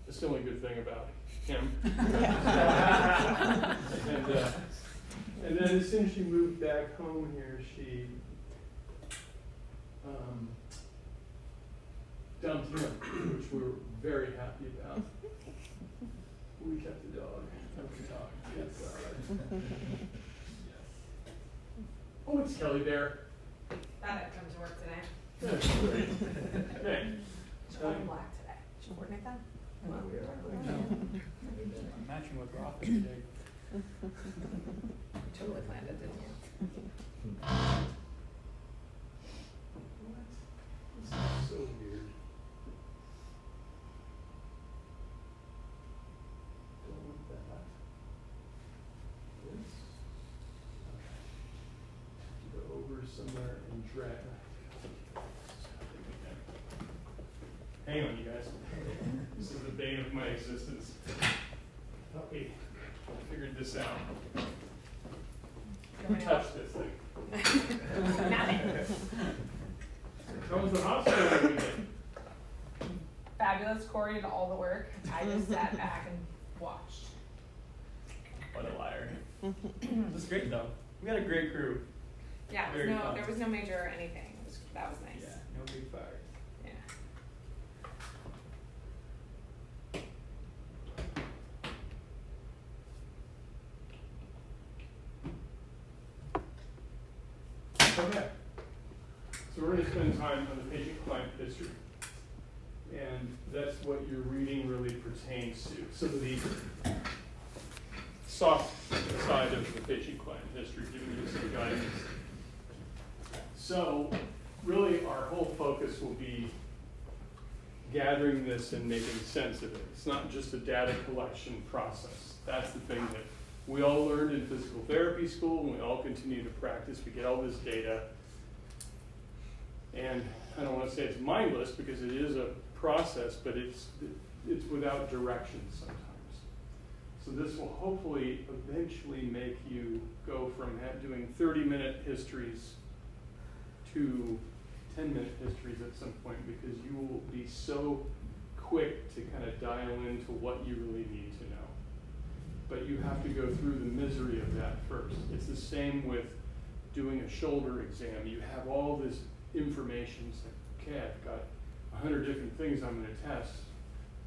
That's the only good thing about him. And then as soon as she moved back home here, she dumped him, which we're very happy about. We kept the dog. Yes. Oh, it's Kelly Bear. Thought I'd come to work today. That's great. Okay. She's wearing black today. Should we coordinate that? I'm matching with Roth today. Totally planned it, didn't you? What? This is so weird. Don't want that. This. Okay. Go over somewhere and drag. Hang on, you guys. This is the bane of my existence. Okay, I figured this out. Who touched this thing? Nothing. How was the hospital weekend? Fabulous. Corey did all the work. I just sat back and watched. What a liar. That's great though. We got a great crew. Yeah, Very fun. there was no major anything. That was nice. Yeah, no big fires. Yeah. Okay. So we're going to spend time on the patient-client history. And that's what your reading really pertains to. So the soft side of the patient-client history, giving you some guidance. So really our whole focus will be gathering this and making sense of it. It's not just a data collection process. That's the thing that we all learned in physical therapy school, and we all continue to practice. We get all this data. And I don't want to say it's mindless because it is a process, but it's without direction sometimes. So this will hopefully eventually make you go from doing 30-minute histories to 10-minute histories at some point, because you will be so quick to kind of dial into what you really need to know. But you have to go through the misery of that first. It's the same with doing a shoulder exam. You have all this information. It's like, okay, I've got 100 different things I'm going to test.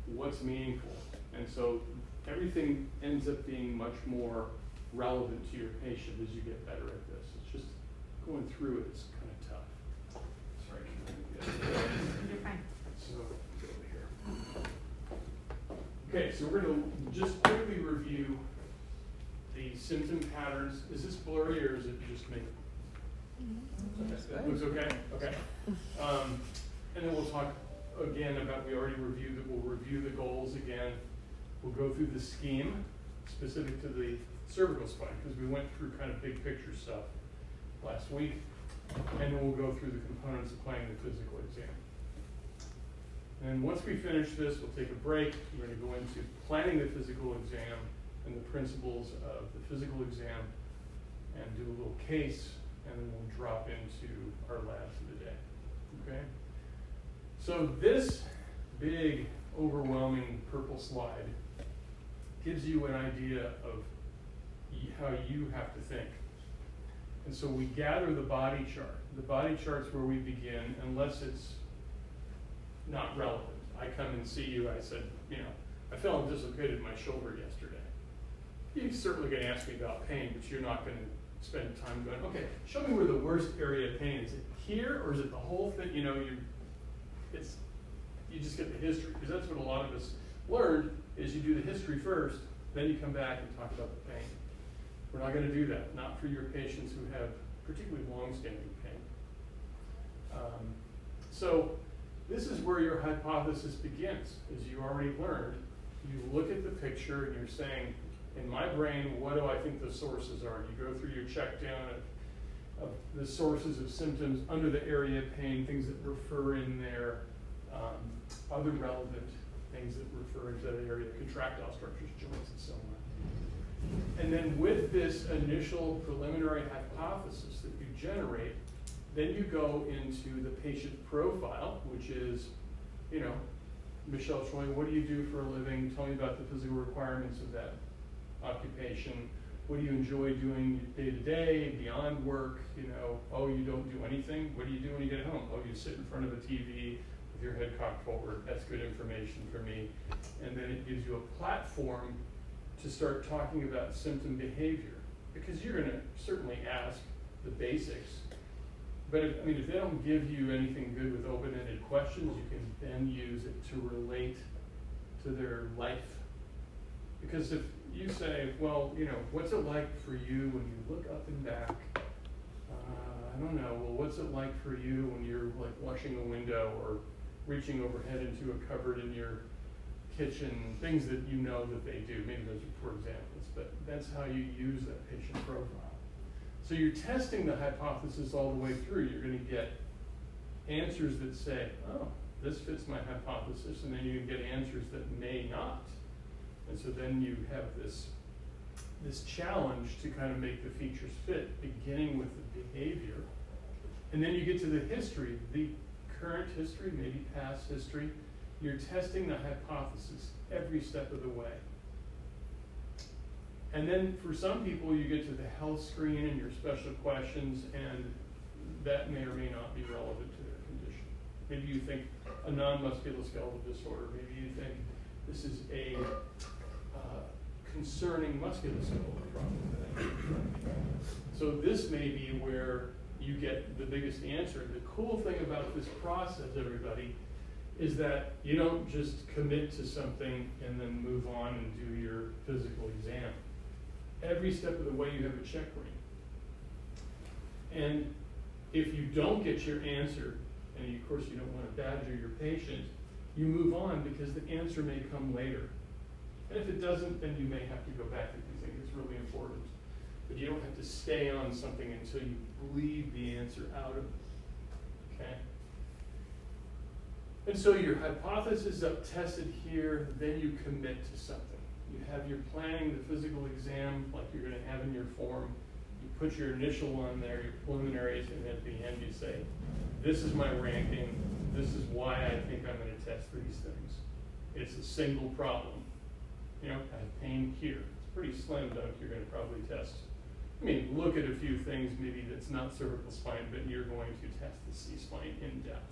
What's meaningful? And so everything ends up being much more relevant to your patient as you get better at this. It's just going through it is kind of tough. Sorry, You're fine. so go over here. Okay, so we're going to just quickly review the symptom patterns. Is this blurry or is it just me? Looks okay? Okay. And then we'll talk again about, we already reviewed it, we'll review the goals again. We'll go through the scheme specific to the cervical spine, because we went through kind of big picture stuff last week. And then we'll go through the components of planning the physical exam. And once we finish this, we'll take a break. We're going to go into planning the physical exam and the principles of the physical exam and do a little case, and then we'll drop into our labs of the day. Okay? So this big, overwhelming purple slide gives you an idea of how you have to think. And so we gather the body chart. The body chart's where we begin, unless it's not relevant. I come and see you, I said, I fell and dislocated my shoulder yesterday. You're certainly going to ask me about pain, but you're not going to spend time going, okay, show me where the worst area of pain is. Is it here, or is it the whole thing? You just get the history, because that's what a lot of us learned, is you do the history first, then you come back and talk about the pain. We're not going to do that, not for your patients who have particularly long-standing pain. So this is where your hypothesis begins. As you already learned, you look at the picture and you're saying, in my brain, what do I think the sources are? You go through your check down of the sources of symptoms under the area of pain, things that refer in there, other relevant things that refer into that area, contractile structures, joints, and so on. And then with this initial preliminary hypothesis that you generate, then you go into the patient profile, which is, Michelle Choi, what do you do for a living? Tell me about the physical requirements of that occupation. What do you enjoy doing day to day, beyond work? You know, oh, you don't do anything? What do you do when you get home? Oh, you sit in front of a TV with your head cocked forward. That's good information for me. And then it gives you a platform to start talking about symptom behavior. Because you're gonna certainly ask the basics. But if they don't give you anything good with open-ended questions, you can then use it to relate to their life. Because if you say, well, you know, what's it like for you when you look up and back? I don't know, well, what's it like for you when you're like washing a window or reaching overhead into a cupboard in your kitchen, things that you know that they do. Maybe those are poor examples, but that's how you use that patient profile. So you're testing the hypothesis all the way through. You're going to get answers that say, oh, this fits my hypothesis, and then you can get answers that may not. And so then you have this challenge to kind of make the features fit, beginning with the behavior. And then you get to the history, the current history, maybe past history. You're testing the hypothesis every step of the way. And then for some people, you get to the health screen and your special questions, and that may or may not be relevant to their condition. Maybe you think a non-musculoskeletal disorder. Maybe you think this is a concerning musculoskeletal problem. So this may be where you get the biggest answer. The cool thing about this process, everybody, is that you don't just commit to something and then move on and do your physical exam. Every step of the way you have a check ring. And if you don't get your answer, and of course you don't want to badger your patient, you move on because the answer may come later. And if it doesn't, then you may have to go back if you think it's really important. But you don't have to stay on something until you bleed the answer out of it, okay? And so your hypothesis is tested here, then you commit to something. You have your planning, the physical exam, like you're going to have in your form. You put your initial on there, your preliminaries, and at the end you say, this is my ranking, this is why I think I'm going to test these things. It's a single problem. You know, I have pain here. It's pretty slam dunk, you're going to probably test. I mean, look at a few things maybe that's not cervical spine, but you're going to test the C-spine in depth.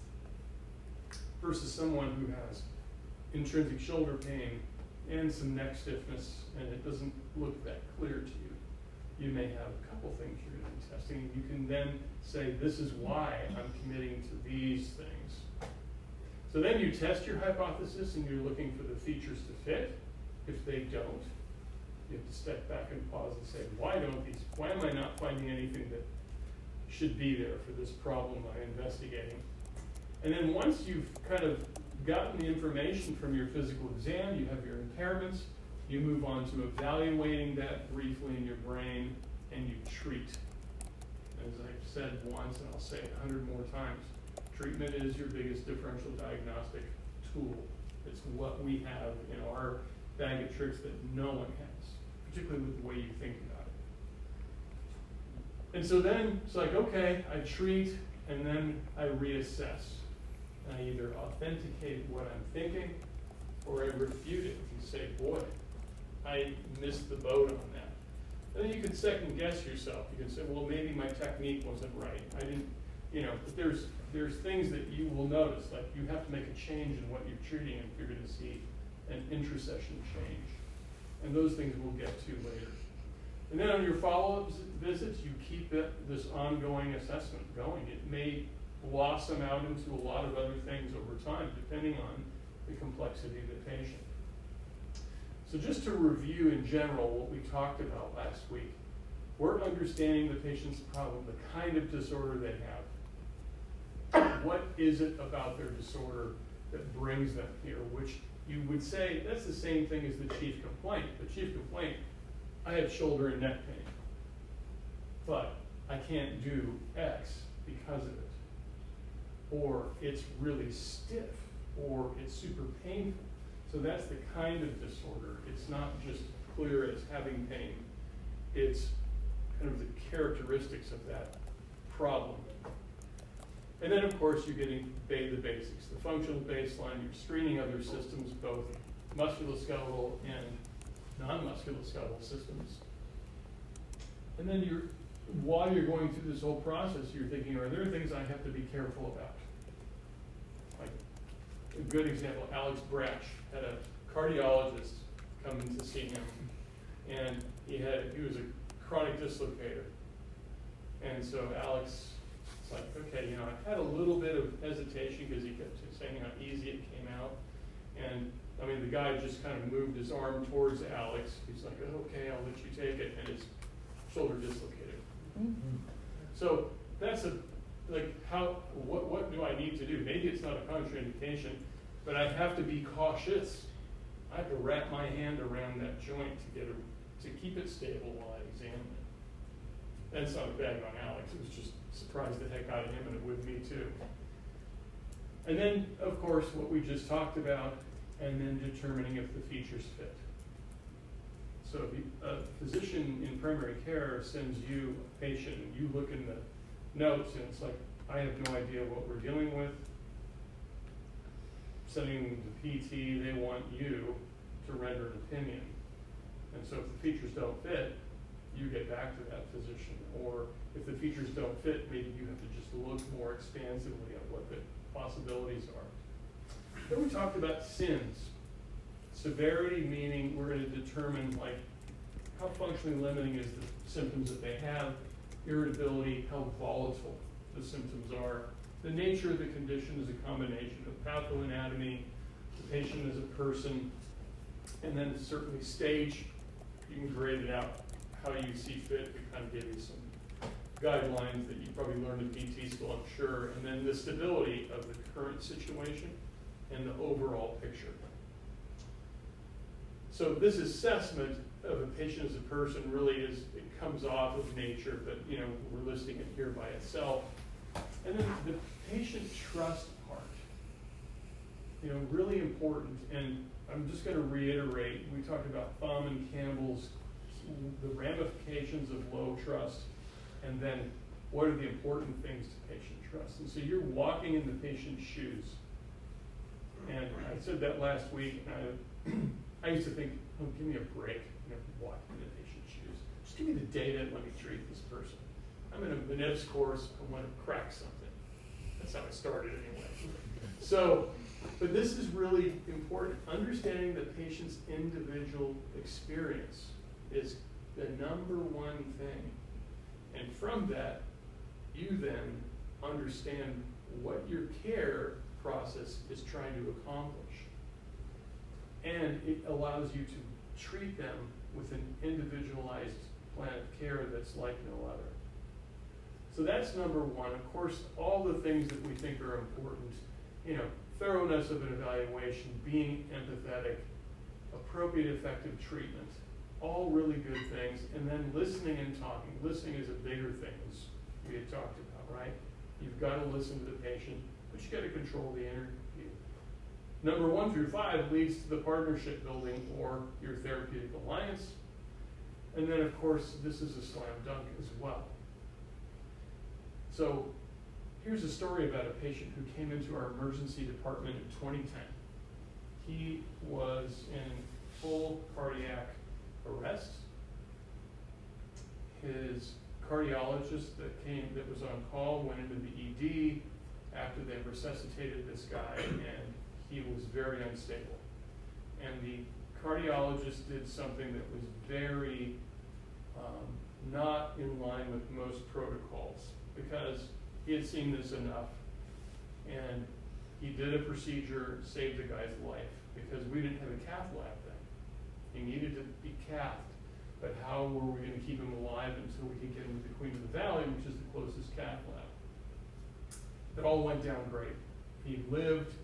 Versus someone who has intrinsic shoulder pain and some neck stiffness, and it doesn't look that clear to you. You may have a couple things you're going to be testing. You can then say, this is why I'm committing to these things. So then you test your hypothesis, and you're looking for the features to fit. If they don't, you have to step back and pause and say, why am I not finding anything that should be there for this problem I'm investigating? And then once you've kind of gotten the information from your physical exam, you have your impairments, you move on to evaluating that briefly in your brain, and you treat. As I've said once, and I'll say it 100 more times, treatment is your biggest differential diagnostic tool. It's what we have in our bag of tricks that no one has, particularly with the way you think about it. And so then it's like, okay, I treat, and then I reassess. I either authenticate what I'm thinking, or I refute it and say, boy, I missed the boat on that. And then you can second guess yourself. You can say, well, maybe my technique wasn't right. I didn't, but there's things that you will notice, like you have to make a change in what you're treating if you're going to see an intercession change. And those things we'll get to later. And then on your follow-up visits, you keep this ongoing assessment going. It may blossom out into a lot of other things over time, depending on the complexity of the patient. So just to review in general what we talked about last week, we're understanding the patient's problem, the kind of disorder they have. What is it about their disorder that brings them here, which you would say that's the same thing as the chief complaint. The chief complaint, I have shoulder and neck pain, but I can't do X because of it. Or it's really stiff, or it's super painful. So that's the kind of disorder. It's not just clear as having pain. It's kind of the characteristics of that problem. And then, of course, you're getting the basics, the functional baseline. You're screening other systems, both musculoskeletal and non-musculoskeletal systems. And then while you're going through this whole process, you're thinking, are there things I have to be careful about? Like a good example, Alex Brash had a cardiologist come in to see him, and he was a chronic dislocator. And so Alex, it's like, okay, I had a little bit of hesitation because he kept saying how easy it came out. And I mean, the guy just kind of moved his arm towards Alex. He's like, okay, I'll let you take it. And his shoulder dislocated. Mm-hmm. So that's what do I need to do? Maybe it's not a contraindication, but I have to be cautious. I have to wrap my hand around that joint to keep it stable while I examine it. That's not a bag on Alex. It was just surprised the heck out of him, and it would me too. And then, of course, what we just talked about, and then determining if the features fit. So if a physician in primary care sends you a patient, and you look in the notes, and it's like, I have no idea what we're dealing with. Sending them to PT, they want you to render an opinion. And so if the features don't fit, you get back to that physician. Or if the features don't fit, maybe you have to just look more expansively at what the possibilities are. Then we talked about sins. Severity, meaning we're going to determine like how functionally limiting is the symptoms that they have, irritability, how volatile the symptoms are. The nature of the condition is a combination of pathoanatomy, the patient as a person, and then certainly stage. You can grade it out how you see fit. We kind of gave you some guidelines that you probably learned in PT school, I'm sure, and then the stability of the current situation and the overall picture. So this assessment of a patient as a person really it comes off of nature, but we're listing it here by itself. And then the patient trust part, really important. And I'm just going to reiterate, we talked about Thom and Campbell's, the ramifications of low trust, and then what are the important things to patient trust. And so you're walking in the patient's shoes. And I said that last week, and I used to think, oh, give me a break, walking in the patient's shoes. Just give me the data and let me treat this person. I'm in a MNIPS course, I want to crack something. That's how I started anyway. So, but this is really important. Understanding the patient's individual experience is the number one thing. And from that, you then understand what your care process is trying to accomplish. And it allows you to treat them with an individualized plan of care that's like no other. So that's number one. Of course, all the things that we think are important, thoroughness of an evaluation, being empathetic, appropriate effective treatment, all really good things. And then listening and talking. Listening is a bigger thing, as we had talked about, right? You've got to listen to the patient, but you got to control the interview. Number 1 through 5 leads to the partnership building or your therapeutic alliance. And then, of course, this is a slam dunk as well. So here's a story about a patient who came into our emergency department in 2010. He was in full cardiac arrest. His cardiologist that was on call went into the ED after they resuscitated this guy, and he was very unstable. And the cardiologist did something that was very not in line with most protocols, because he had seen this enough, and he did a procedure, saved the guy's life, because we didn't have a cath lab then. He needed to be cathed, but how were we going to keep him alive until we could get him to the Queen of the Valley, which is the closest cath lab? It all went down great. He lived,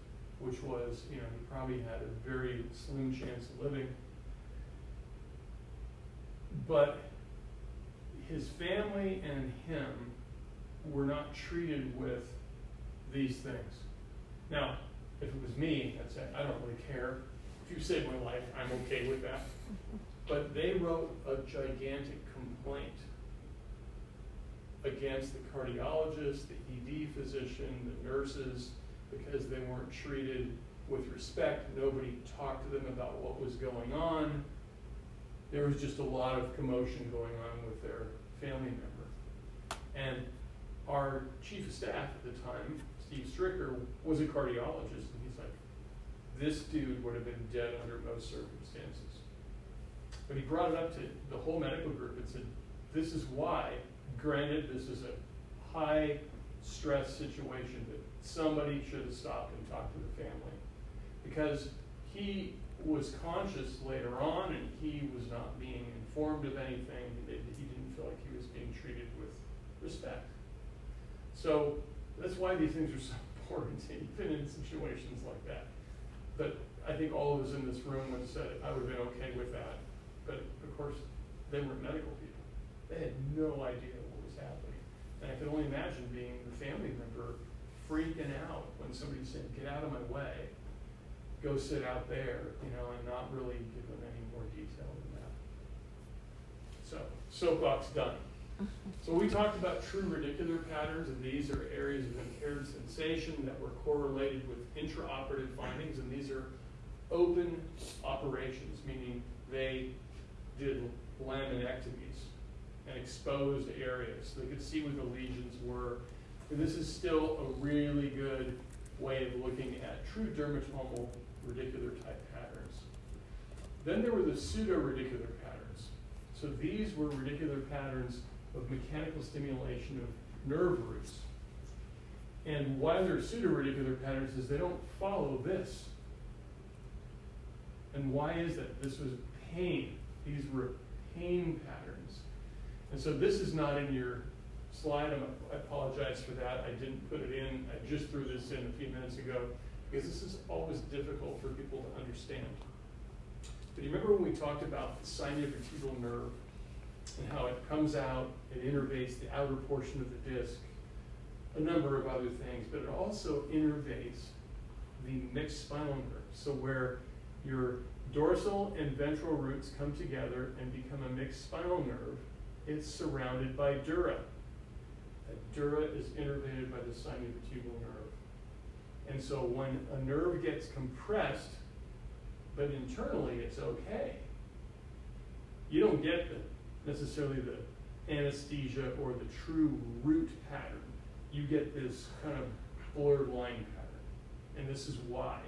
which was, he probably had a very slim chance of living. But his family and him were not treated with these things. Now, if it was me, I'd say, I don't really care. If you saved my life, I'm okay with that. But they wrote a gigantic complaint. against the cardiologist, the ED physician, the nurses, because they weren't treated with respect. Nobody talked to them about what was going on. There was just a lot of commotion going on with their family member. And our chief of staff at the time, Steve Stricker, was a cardiologist, and he's like, this dude would have been dead under most circumstances. But he brought it up to the whole medical group and said, this is why, granted this is a high stress situation, that somebody should have stopped and talked to the family. Because he was conscious later on, and he was not being informed of anything. He didn't feel like he was being treated with respect. So that's why these things are so important, even in situations like that. But I think all of us in this room would have said, I would have been okay with that. But of course, they weren't medical people. They had no idea what was happening. And I can only imagine being the family member freaking out when somebody said, get out of my way, go sit out there, and not really give them any more detail than that. So, soapbox done. So we talked about true radicular patterns, and these are areas of impaired sensation that were correlated with intraoperative findings, and these are open operations, meaning they did laminectomies and exposed areas. They could see where the lesions were. And this is still a really good way of looking at true dermatomal radicular type patterns. Then there were the pseudo-radicular patterns. So these were radicular patterns of mechanical stimulation of nerve roots. And why they're pseudo-radicular patterns is they don't follow this. And why is that? This was pain. These were pain patterns. And so this is not in your slide. I apologize for that. I didn't put it in. I just threw this in a few minutes ago because this is always difficult for people to understand. But you remember when we talked about the siniovertebral nerve and how it comes out, it innervates the outer portion of the disc, a number of other things, but it also innervates the mixed spinal nerve. So where your dorsal and ventral roots come together and become a mixed spinal nerve, it's surrounded by dura. That dura is innervated by the siniovertebral nerve. And so when a nerve gets compressed, but internally it's okay, you don't get necessarily the anesthesia or the true root pattern. You get this kind of blurred line pattern. And this is why.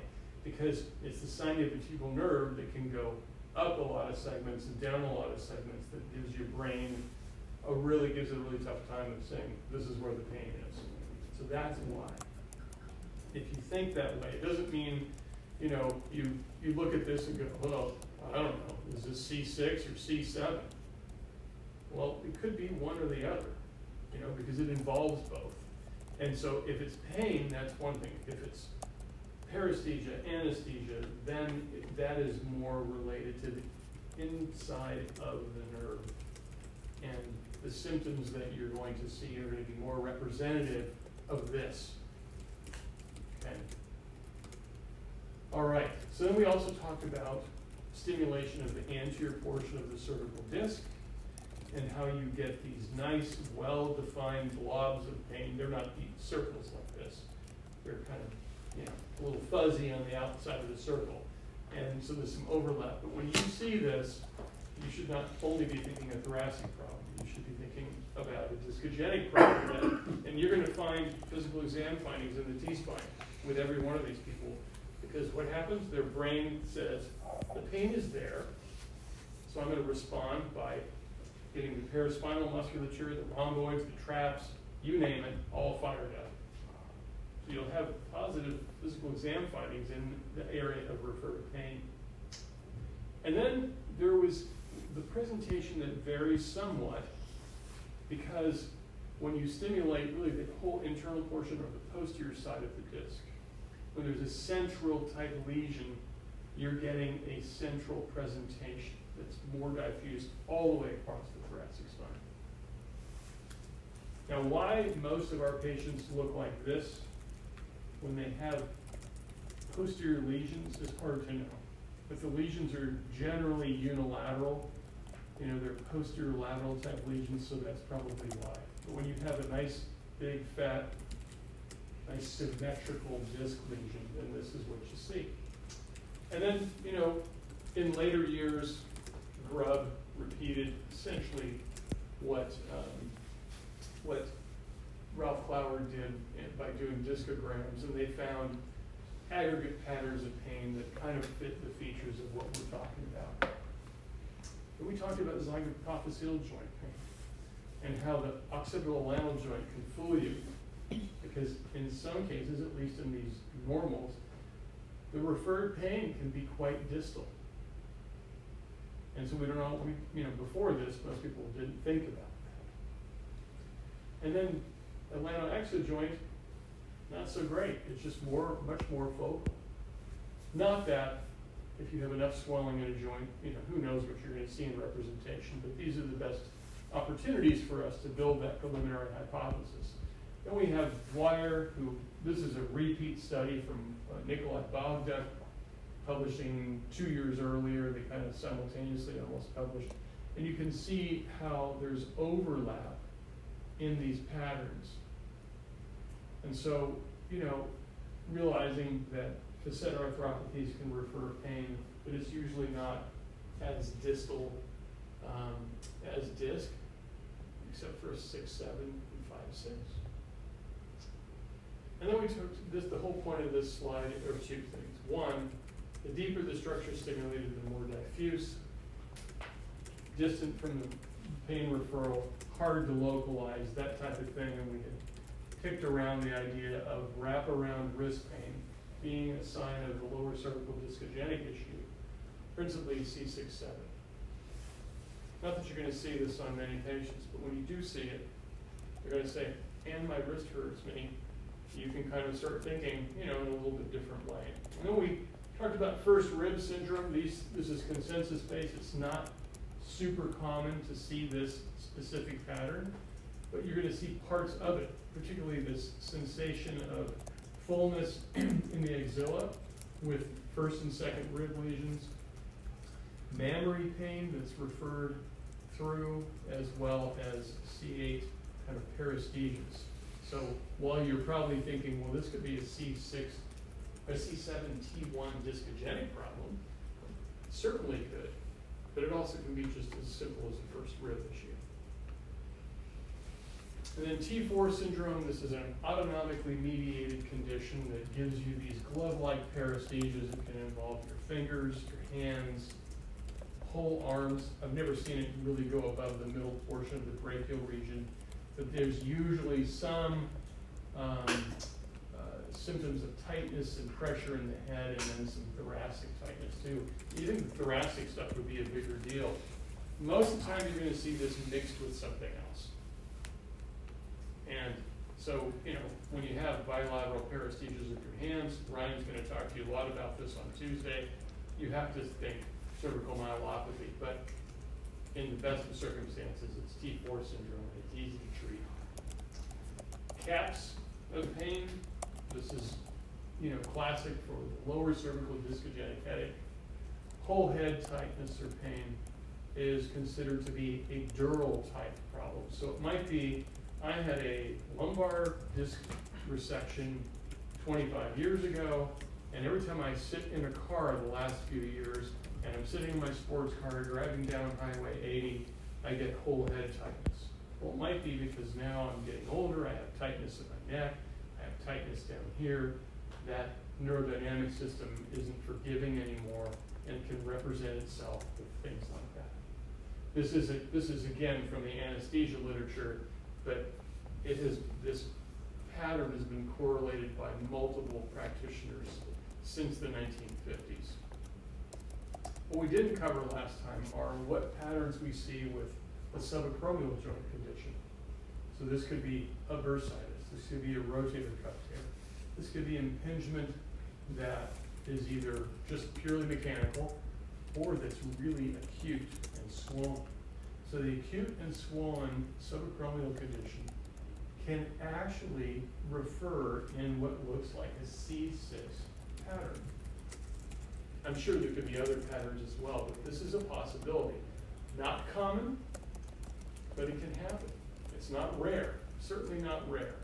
Because it's the siniovertebral nerve that can go up a lot of segments and down a lot of segments that gives your brain gives it a really tough time of saying, this is where the pain is. So that's why. If you think that way, it doesn't mean, you look at this and go, well, I don't know, is this C6 or C7? Well, it could be one or the other, because it involves both. And so if it's pain, that's one thing. If it's paresthesia, anesthesia, then that is more related to the inside of the nerve. And the symptoms that you're going to see are going to be more representative of this. Okay. All right, so then we also talked about stimulation of the anterior portion of the cervical disc and how you get these nice, well-defined blobs of pain. They're not deep circles like this. They're kind of, a little fuzzy on the outside of the circle. And so there's some overlap. But when you see this, you should not only be thinking a thoracic problem. You should be thinking about a discogenic problem. And you're going to find physical exam findings in the T-spine with every one of these people. Because what happens, their brain says, the pain is there, so I'm going to respond by getting the paraspinal musculature, the rhomboids, the traps, you name it, all fired up. So you'll have positive physical exam findings in the area of referred pain. And then there was the presentation that varies somewhat because when you stimulate really the whole internal portion of the posterior side of the disc, when there's a central type lesion, you're getting a central presentation that's more diffused all the way across the thoracic spine. Now, why most of our patients look like this when they have posterior lesions is hard to know. But the lesions are generally unilateral. They're posterior lateral type lesions, so that's probably why. But when you have a nice, big, fat, nice symmetrical disc lesion, then this is what you see. And then, in later years, Grubb repeated essentially what Ralph Clower did by doing discograms, and they found aggregate patterns of pain that kind of fit the features of what we're talking about. And we talked about zygapophyseal joint pain and how the occipital lanal joint can fool you, because in some cases, at least in these normals, the referred pain can be quite distal. And so we don't know, before this, most people didn't think about that. And then Atlantoaxial joint, not so great. It's just much more focal. Not that if you have enough swelling in a joint, who knows what you're going to see in representation, but these are the best opportunities for us to build that preliminary hypothesis. Then we have Dwyer, this is a repeat study from Nikolai Bogda, publishing 2 years earlier. They kind of simultaneously almost published. And you can see how there's overlap in these patterns. And so, realizing that facet arthropathies can refer pain, but it's usually not as distal as disc, except for 6, 7, and 5, 6. And then we took this, the whole point of this slide are 2 things. One, the deeper the structure stimulated, the more diffuse, distant from the pain referral, hard to localize, that type of thing. And we had picked around the idea of wraparound wrist pain being a sign of the lower cervical discogenic issue, principally C6-7. Not that you're going to see this on many patients, but when you do see it, you're going to say, and my wrist hurts me. You can kind of start thinking, in a little bit different way. And then we talked about first rib syndrome. This is consensus-based. It's not super common to see this specific pattern, but you're going to see parts of it, particularly this sensation of fullness in the axilla with first and second rib lesions, mammary pain that's referred through, as well as C8 kind of paresthesias. So while you're probably thinking, well, this could be a C6, a C7-T1 discogenic problem, it certainly could, but it also can be just as simple as a first rib issue. And then T4 syndrome, this is an autonomically mediated condition that gives you these glove-like paresthesias that can involve your fingers, your hands, whole arms. I've never seen it really go above the middle portion of the brachial region, but there's usually some symptoms of tightness and pressure in the head, and then some thoracic tightness too. You think the thoracic stuff would be a bigger deal. Most of the time you're going to see this mixed with something else. And so, when you have bilateral paresthesias of your hands, Ryan's going to talk to you a lot about this on Tuesday, you have to think cervical myelopathy, but in the best of circumstances, it's T4 syndrome, and it's easy to treat. Caps of pain, this is, classic for lower cervical discogenic headache. Whole head tightness or pain is considered to be a dural type problem. So it might be, I had a lumbar disc resection 25 years ago, and every time I sit in a car the last few years, and I'm sitting in my sports car driving down Highway 80, I get whole head tightness. Well, it might be because now I'm getting older, I have tightness in my neck, I have tightness down here. That neurodynamic system isn't forgiving anymore and can represent itself with things like that. This is again from the anesthesia literature, but this pattern has been correlated by multiple practitioners since the 1950s. What we didn't cover last time are what patterns we see with a subacromial joint condition. So this could be a bursitis, this could be a rotator cuff tear, this could be impingement that is either just purely mechanical or that's really acute and swollen. So the acute and swollen subacromial condition can actually refer in what looks like a C6 pattern. I'm sure there could be other patterns as well, but this is a possibility. Not common, but it can happen. It's not rare, certainly not rare.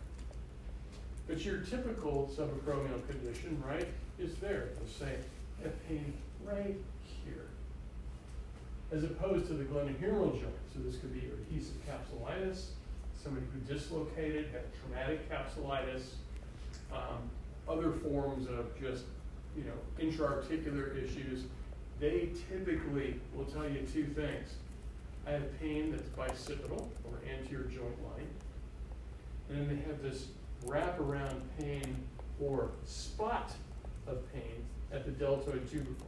But your typical subacromial condition, right, is there. Let's say, I have pain right here. As opposed to the glenohumeral joint. So this could be adhesive capsulitis, somebody who dislocated, had traumatic capsulitis, other forms of just, intra-articular issues. They typically will tell you two things. I have pain that's bicipital or anterior joint line, and then they have this wraparound pain or spot of pain at the deltoid tubercle.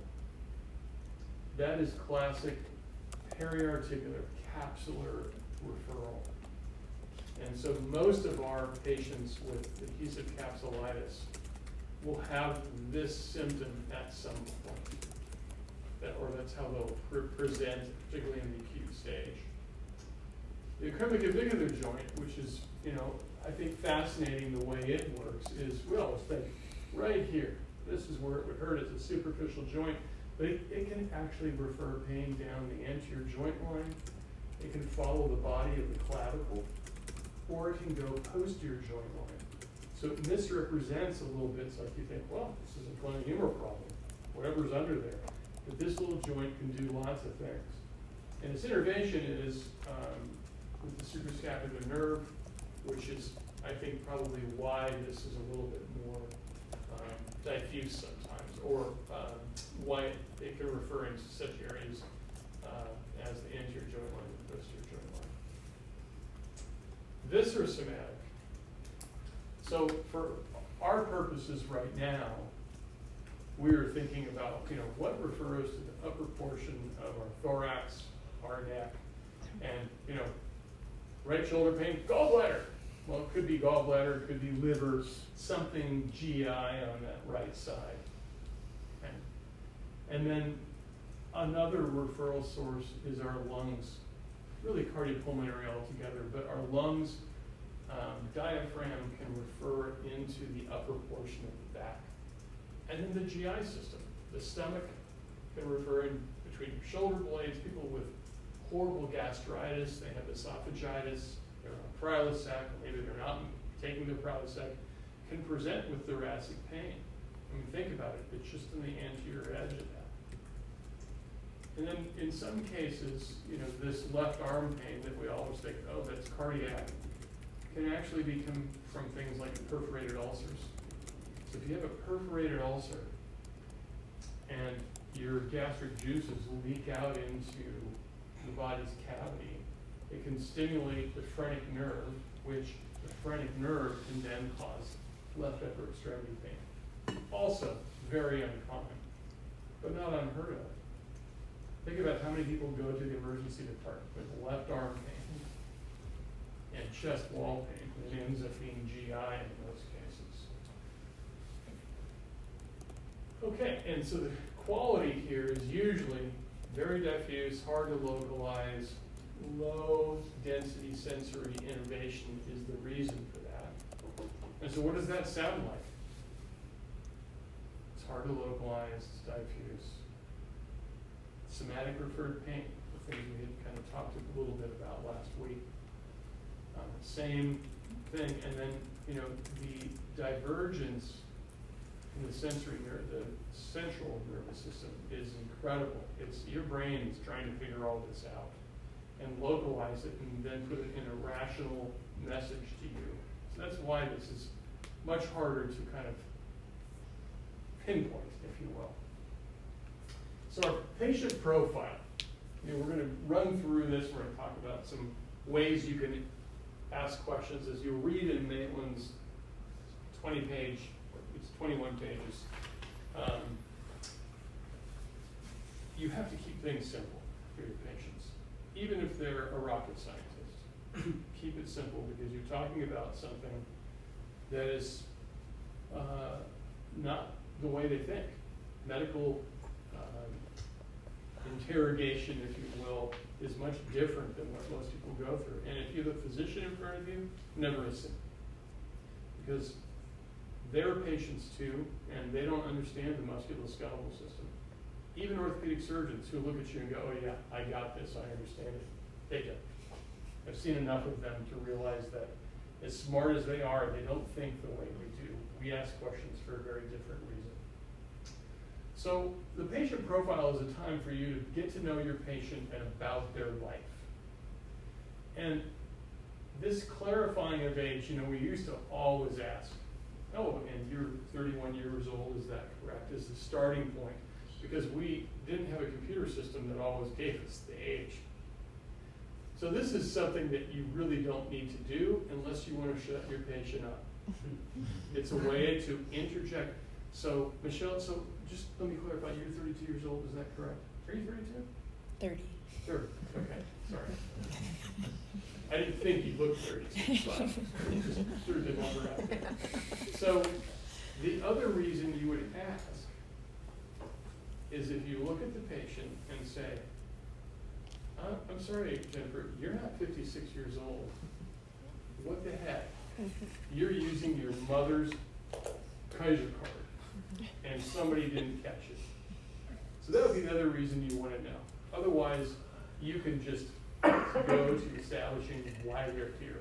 That is classic periarticular capsular referral. And so most of our patients with adhesive capsulitis will have this symptom at some point. That's how they'll present, particularly in the acute stage. The acromioclavicular joint, which is, I think fascinating the way it works, is we always think, right here, this is where it would hurt. It's a superficial joint, but it can actually refer pain down the anterior joint line. It can follow the body of the clavicle, or it can go posterior joint line. So it misrepresents a little bit, so like you think, well, this is a glenohumeral problem, whatever's under there. But this little joint can do lots of things. And its innervation is with the suprascapular nerve, which is, I think, probably why this is a little bit more diffuse sometimes, or why it can refer into such areas as the anterior joint line and the posterior joint line. Viscerosomatic. So for our purposes right now, we are thinking about, what refers to the upper portion of our thorax, our neck, and, right shoulder pain, gallbladder. Well, it could be gallbladder, it could be liver, something GI on that right side. Okay. And then another referral source is our lungs, really cardiopulmonary altogether, but our lungs, diaphragm can refer into the upper portion of the back. And then the GI system, the stomach can refer in between your shoulder blades. People with horrible gastritis, they have esophagitis, they're on Prilosec, maybe they're not taking the Prilosec, can present with thoracic pain. I mean, think about it, it's just in the anterior edge of that. And then in some cases, this left arm pain that we always think, oh, that's cardiac, can actually become from things like perforated ulcers. So if you have a perforated ulcer and your gastric juices leak out into the body's cavity, it can stimulate the phrenic nerve, which the phrenic nerve can then cause left upper extremity pain. Also very uncommon, but not unheard of. Think about how many people go to the emergency department with left arm pain and chest wall pain. It ends up being GI in most cases. Okay, and so the quality here is usually very diffuse, hard to localize, low density sensory innervation is the reason for that. And so what does that sound like? It's hard to localize, it's diffuse. Somatic referred pain, the things we had kind of talked a little bit about last week. Same thing, and then, the divergence in the sensory nerve, the central nervous system is incredible. It's your brain is trying to figure all this out and localize it and then put it in a rational message to you. So that's why this is much harder to kind of pinpoint, if you will. So our patient profile, we're going to run through this. We're going to talk about some ways you can ask questions. As you'll read in Maitland's 20-page, it's 21 pages, you have to keep things simple for your patients, even if they're a rocket scientist. Keep it simple because you're talking about something that is not the way they think. Medical interrogation, if you will, is much different than what most people go through. And if you have a physician in front of you, never assume. Because they're patients too, and they don't understand the musculoskeletal system. Even orthopedic surgeons who look at you and go, oh yeah, I got this, I understand it. They don't. I've seen enough of them to realize that as smart as they are, they don't think the way we do. We ask questions for a very different reason. So the patient profile is a time for you to get to know your patient and about their life. And this clarifying of age, we used to always ask, oh, and you're 31 years old, is that correct? Is the starting point, because we didn't have a computer system that always gave us the age. So this is something that you really don't need to do unless you want to shut your patient up. It's a way to interject. So Michelle, so just let me clarify, you're 32 years old, is that correct? Are you 32? 30. 30, okay, sorry. I didn't think you looked 32, but it just sort of didn't overlap. So the other reason you would ask is if you look at the patient and say, I'm sorry, Jennifer, you're not 56 years old. What the heck? You're using your mother's Kaiser card, and somebody didn't catch it. So that would be the other reason you want to know. Otherwise, you can just go to establishing why they're here.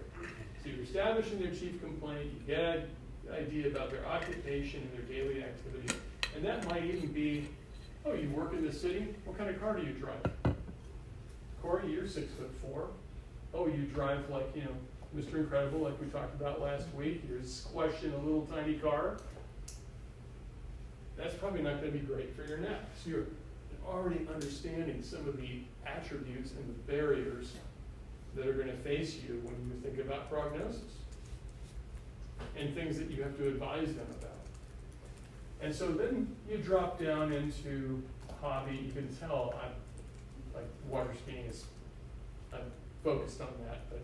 So you're establishing their chief complaint, you get an idea about their occupation and their daily activities, and that might even be, oh, you work in the city? What kind of car do you drive? Corey, you're 6'4". Oh, you drive like, Mr. Incredible, like we talked about last week. You're squashing a little tiny car. That's probably not going to be great for your neck. So you're already understanding some of the attributes and the barriers that are going to face you when you think about prognosis and things that you have to advise them about. And so then you drop down into a hobby. You can tell like water skiing I'm focused on that, but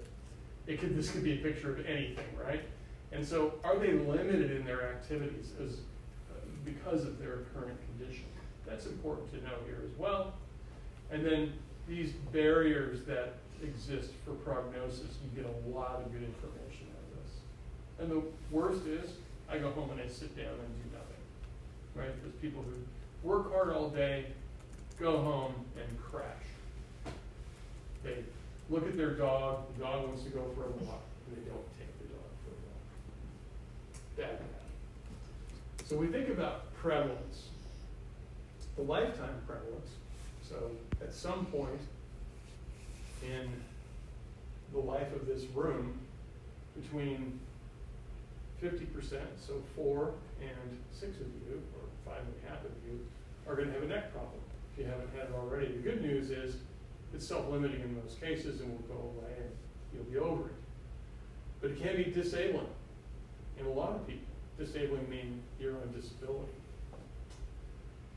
this could be a picture of anything, right? And so are they limited in their activities because of their current condition? That's important to know here as well. And then these barriers that exist for prognosis, you get a lot of good information out of this. And the worst is, I go home and I sit down and do nothing, right? There's people who work hard all day, go home and crash. They look at their dog, the dog wants to go for a walk, and they don't take the dog for a walk. Bad. So we think about prevalence. The lifetime prevalence, so at some point in the life of this room, between 50%, so 4 and 6 of you, or 5.5 of you, are going to have a neck problem if you haven't had it already. The good news is it's self-limiting in most cases and will go away and you'll be over it. But it can be disabling in a lot of people. Disabling means you're on disability.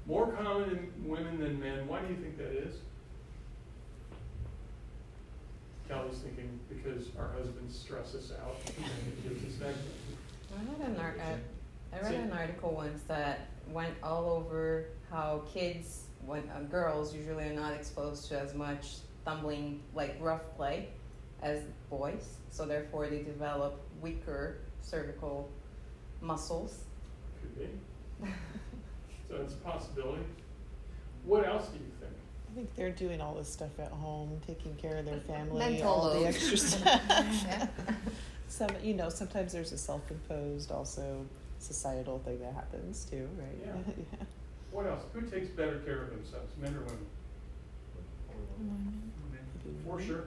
More common in women than men. Why do you think that is? Kelly's thinking because our husbands stress us out and it gives us neck. I read an article once that went all over how kids, girls usually are not exposed to as much tumbling, like rough play, as boys. So therefore they develop weaker cervical muscles. Could be. So it's a possibility. What else do you think? I think they're doing all this stuff at home, taking care of their family, Mental all the load. extra stuff. Yeah. Sometimes there's a self-imposed also societal thing that happens too, right? Yeah. Yeah. What else? Who takes better care of themselves, men or women? For sure.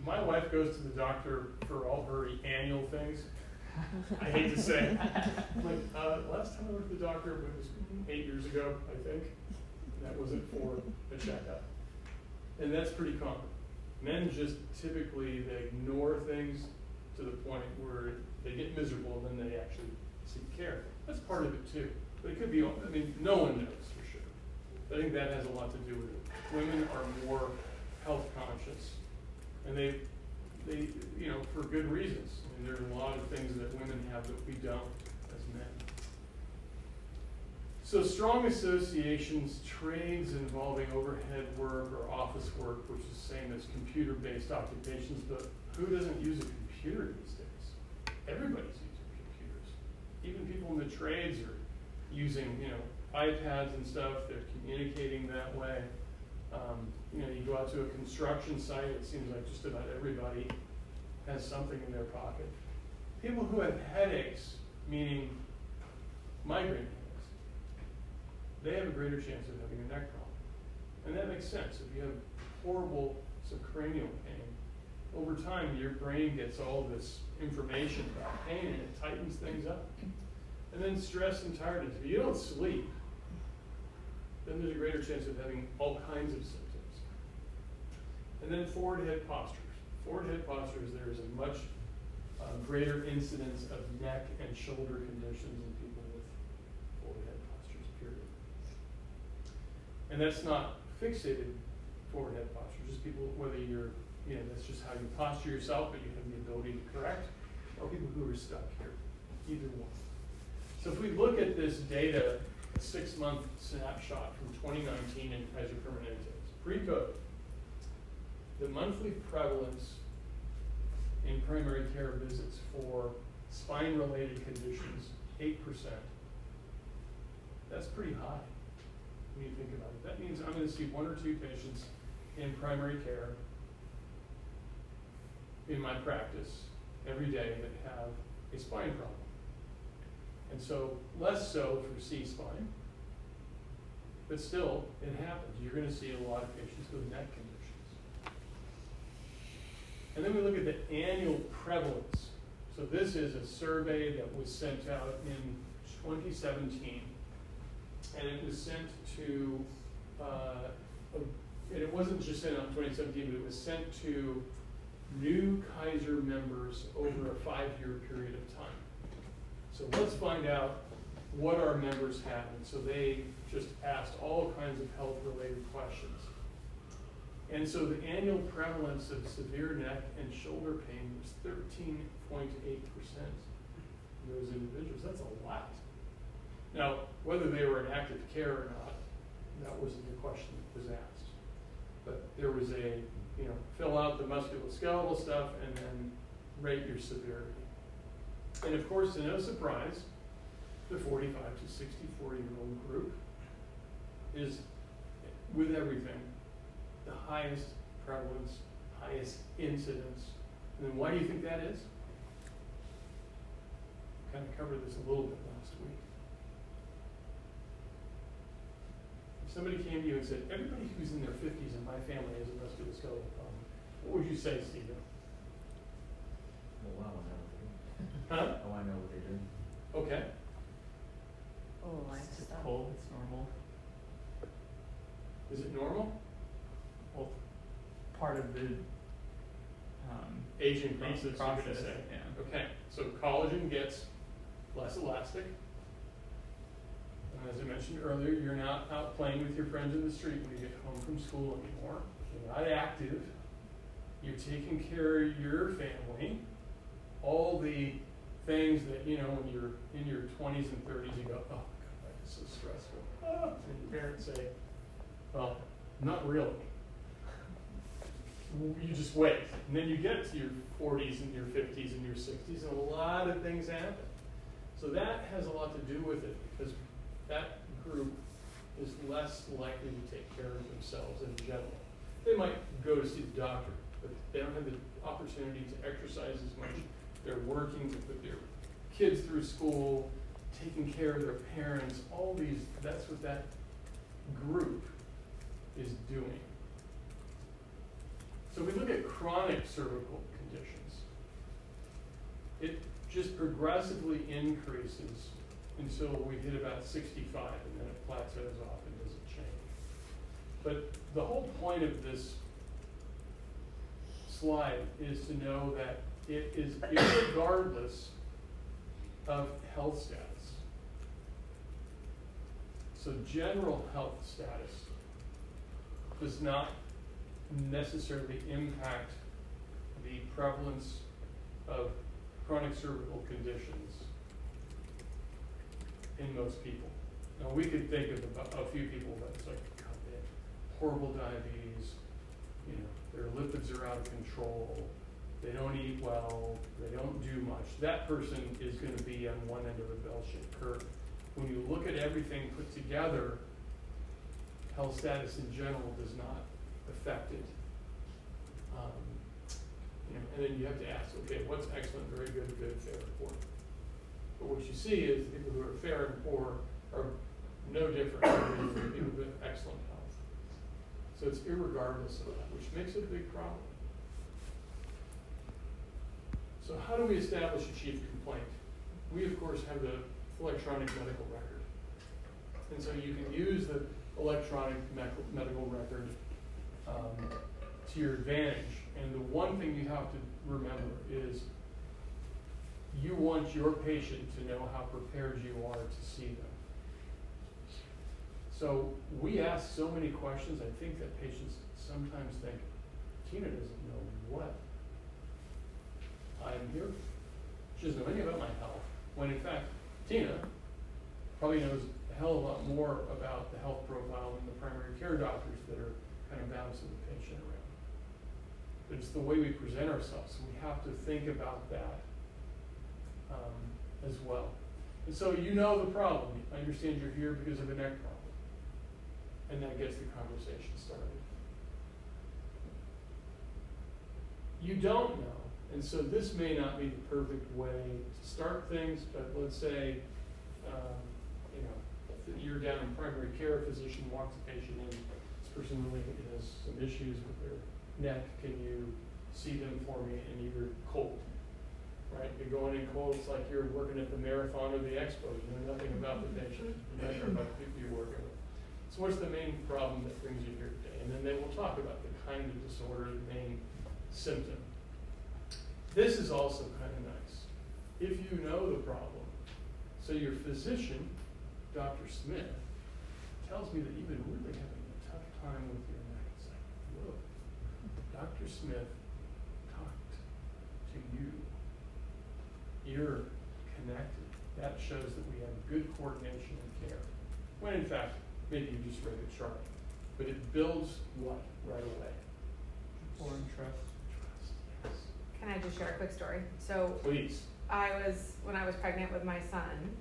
My wife goes to the doctor for all her annual things. I hate to say. Last time I went to the doctor was 8 years ago, I think. And that wasn't for a checkup. And that's pretty common. Men just typically, they ignore things to the point where they get miserable and then they actually seek care. That's part of it too. But it could be, no one knows for sure. I think that has a lot to do with it. Women are more health conscious. And they for good reasons. There are a lot of things that women have that we don't as men. So strong associations, trades involving overhead work or office work, which is the same as computer-based occupations, but who doesn't use a computer these days? Everybody's using computers. Even people in the trades are using, iPads and stuff. They're communicating that way. You know, you go out to a construction site, it seems like just about everybody has something in their pocket. People who have headaches, meaning migraine headaches, they have a greater chance of having a neck problem. And that makes sense. If you have horrible subcranial pain, over time your brain gets all this information about pain and it tightens things up. And then stress and tiredness. If you don't sleep, then there's a greater chance of having all kinds of symptoms. And then forward head postures. Forward head postures, there is a much greater incidence of neck and shoulder conditions in people with forward head postures, period. And that's not fixated forward head posture, just people, whether you're, you know, that's just how you posture yourself, but you have the ability to correct, or people who are stuck here, either one. So if we look at this data, a 6-month snapshot from 2019 in Kaiser Permanente's, pre-COVID, the monthly prevalence in primary care visits for spine-related conditions, 8%. That's pretty high when you think about it. That means I'm going to see 1 or 2 patients in primary care in my practice every day that have a spine problem. And so, less so for C-spine, but still, it happens. You're going to see a lot of patients with neck conditions. And then we look at the annual prevalence. So this is a survey that was sent out in 2017, and it was sent to, and it wasn't just sent out in 2017, but it was sent to new Kaiser members over a 5-year period of time. So let's find out what our members have. And so they just asked all kinds of health-related questions. And so the annual prevalence of severe neck and shoulder pain was 13.8% in those individuals. That's a lot. Now, whether they were in active care or not, that wasn't the question that was asked. But there was a, you know, fill out the musculoskeletal stuff and then rate your severity. And of course, to no surprise, the 45 to 64-year-old group is, with everything, the highest prevalence, highest incidence. And then why do you think that is? Kind of covered this a little bit last week. If somebody came to you and said, everybody who's in their 50s in my family has a musculoskeletal problem, what would you say, Steve? Well, wow, I know what they do. Huh? Oh, I know what they do. Okay. Oh, It's just lifestyle. cold, it's normal. Is it normal? Well, part of the Aging process, you're gonna process, say. yeah. Okay, so collagen gets less elastic. And as I mentioned earlier, you're not out playing with your friends in the street when you get home from school anymore. You're not active. You're taking care of your family. All the things that, you know, when you're in your 20s and 30s, you go, oh, God, that's so stressful. Ah. And your parents say, well, not really. You just wait. And then you get to your 40s and your 50s and your 60s, and a lot of things happen. So that has a lot to do with it, because that group is less likely to take care of themselves in general. They might go to see the doctor, but they don't have the opportunity to exercise as much. They're working to put their kids through school, taking care of their parents, all these, that's what that group is doing. So we look at chronic cervical conditions. It just progressively increases until we hit about 65, and then it plateaus off and doesn't change. But the whole point of this slide is to know that it is irregardless of health status. So general health status does not necessarily impact the prevalence of chronic cervical conditions in most people. Now we could think of a few people that it's like, God, they have horrible diabetes, you know, their lipids are out of control, they don't eat well, they don't do much. That person is going to be on one end of a bell-shaped curve. When you look at everything put together, health status in general does not affect it. And then you have to ask, okay, what's excellent, very good, fair, and poor? But what you see is the people who are fair and poor are no different than the people with excellent health. So it's irregardless of that, which makes it a big problem. So how do we establish a chief complaint? We, of course, have the electronic medical record. And so you can use the electronic medical record to your advantage. And the one thing you have to remember is you want your patient to know how prepared you are to see them. So we ask so many questions, I think that patients sometimes think, Tina doesn't know what I'm here for. She doesn't know anything about my health. When in fact, Tina probably knows a hell of a lot more about the health profile than the primary care doctors that are kind of bouncing the patient around. But it's the way we present ourselves, so we have to think about that as well. And so you know the problem. I understand you're here because of a neck problem. And that gets the conversation started. You don't know, and so this may not be the perfect way to start things, but let's say, you're down in primary care, a physician walks a patient in, this person really has some issues with their neck, can you see them for me? And you're cold, right? You're going in cold, it's like you're working at the marathon or the expo, you know nothing about the patient, or about the people you're working with. So what's the main problem that brings you here today? And then they will talk about the kind of disorder, the main symptom. This is also kind of nice. If you know the problem, so your physician, Dr. Smith, tells me that you've been really having a tough time with your neck. It's like, whoa, Dr. Smith talked to you. You're connected. That shows that we have good coordination and care. When in fact, maybe you just read the chart. But it builds what right away? Rapport and trust. Trust, yes. Can I just share a quick story? So Please. when I was pregnant with my son,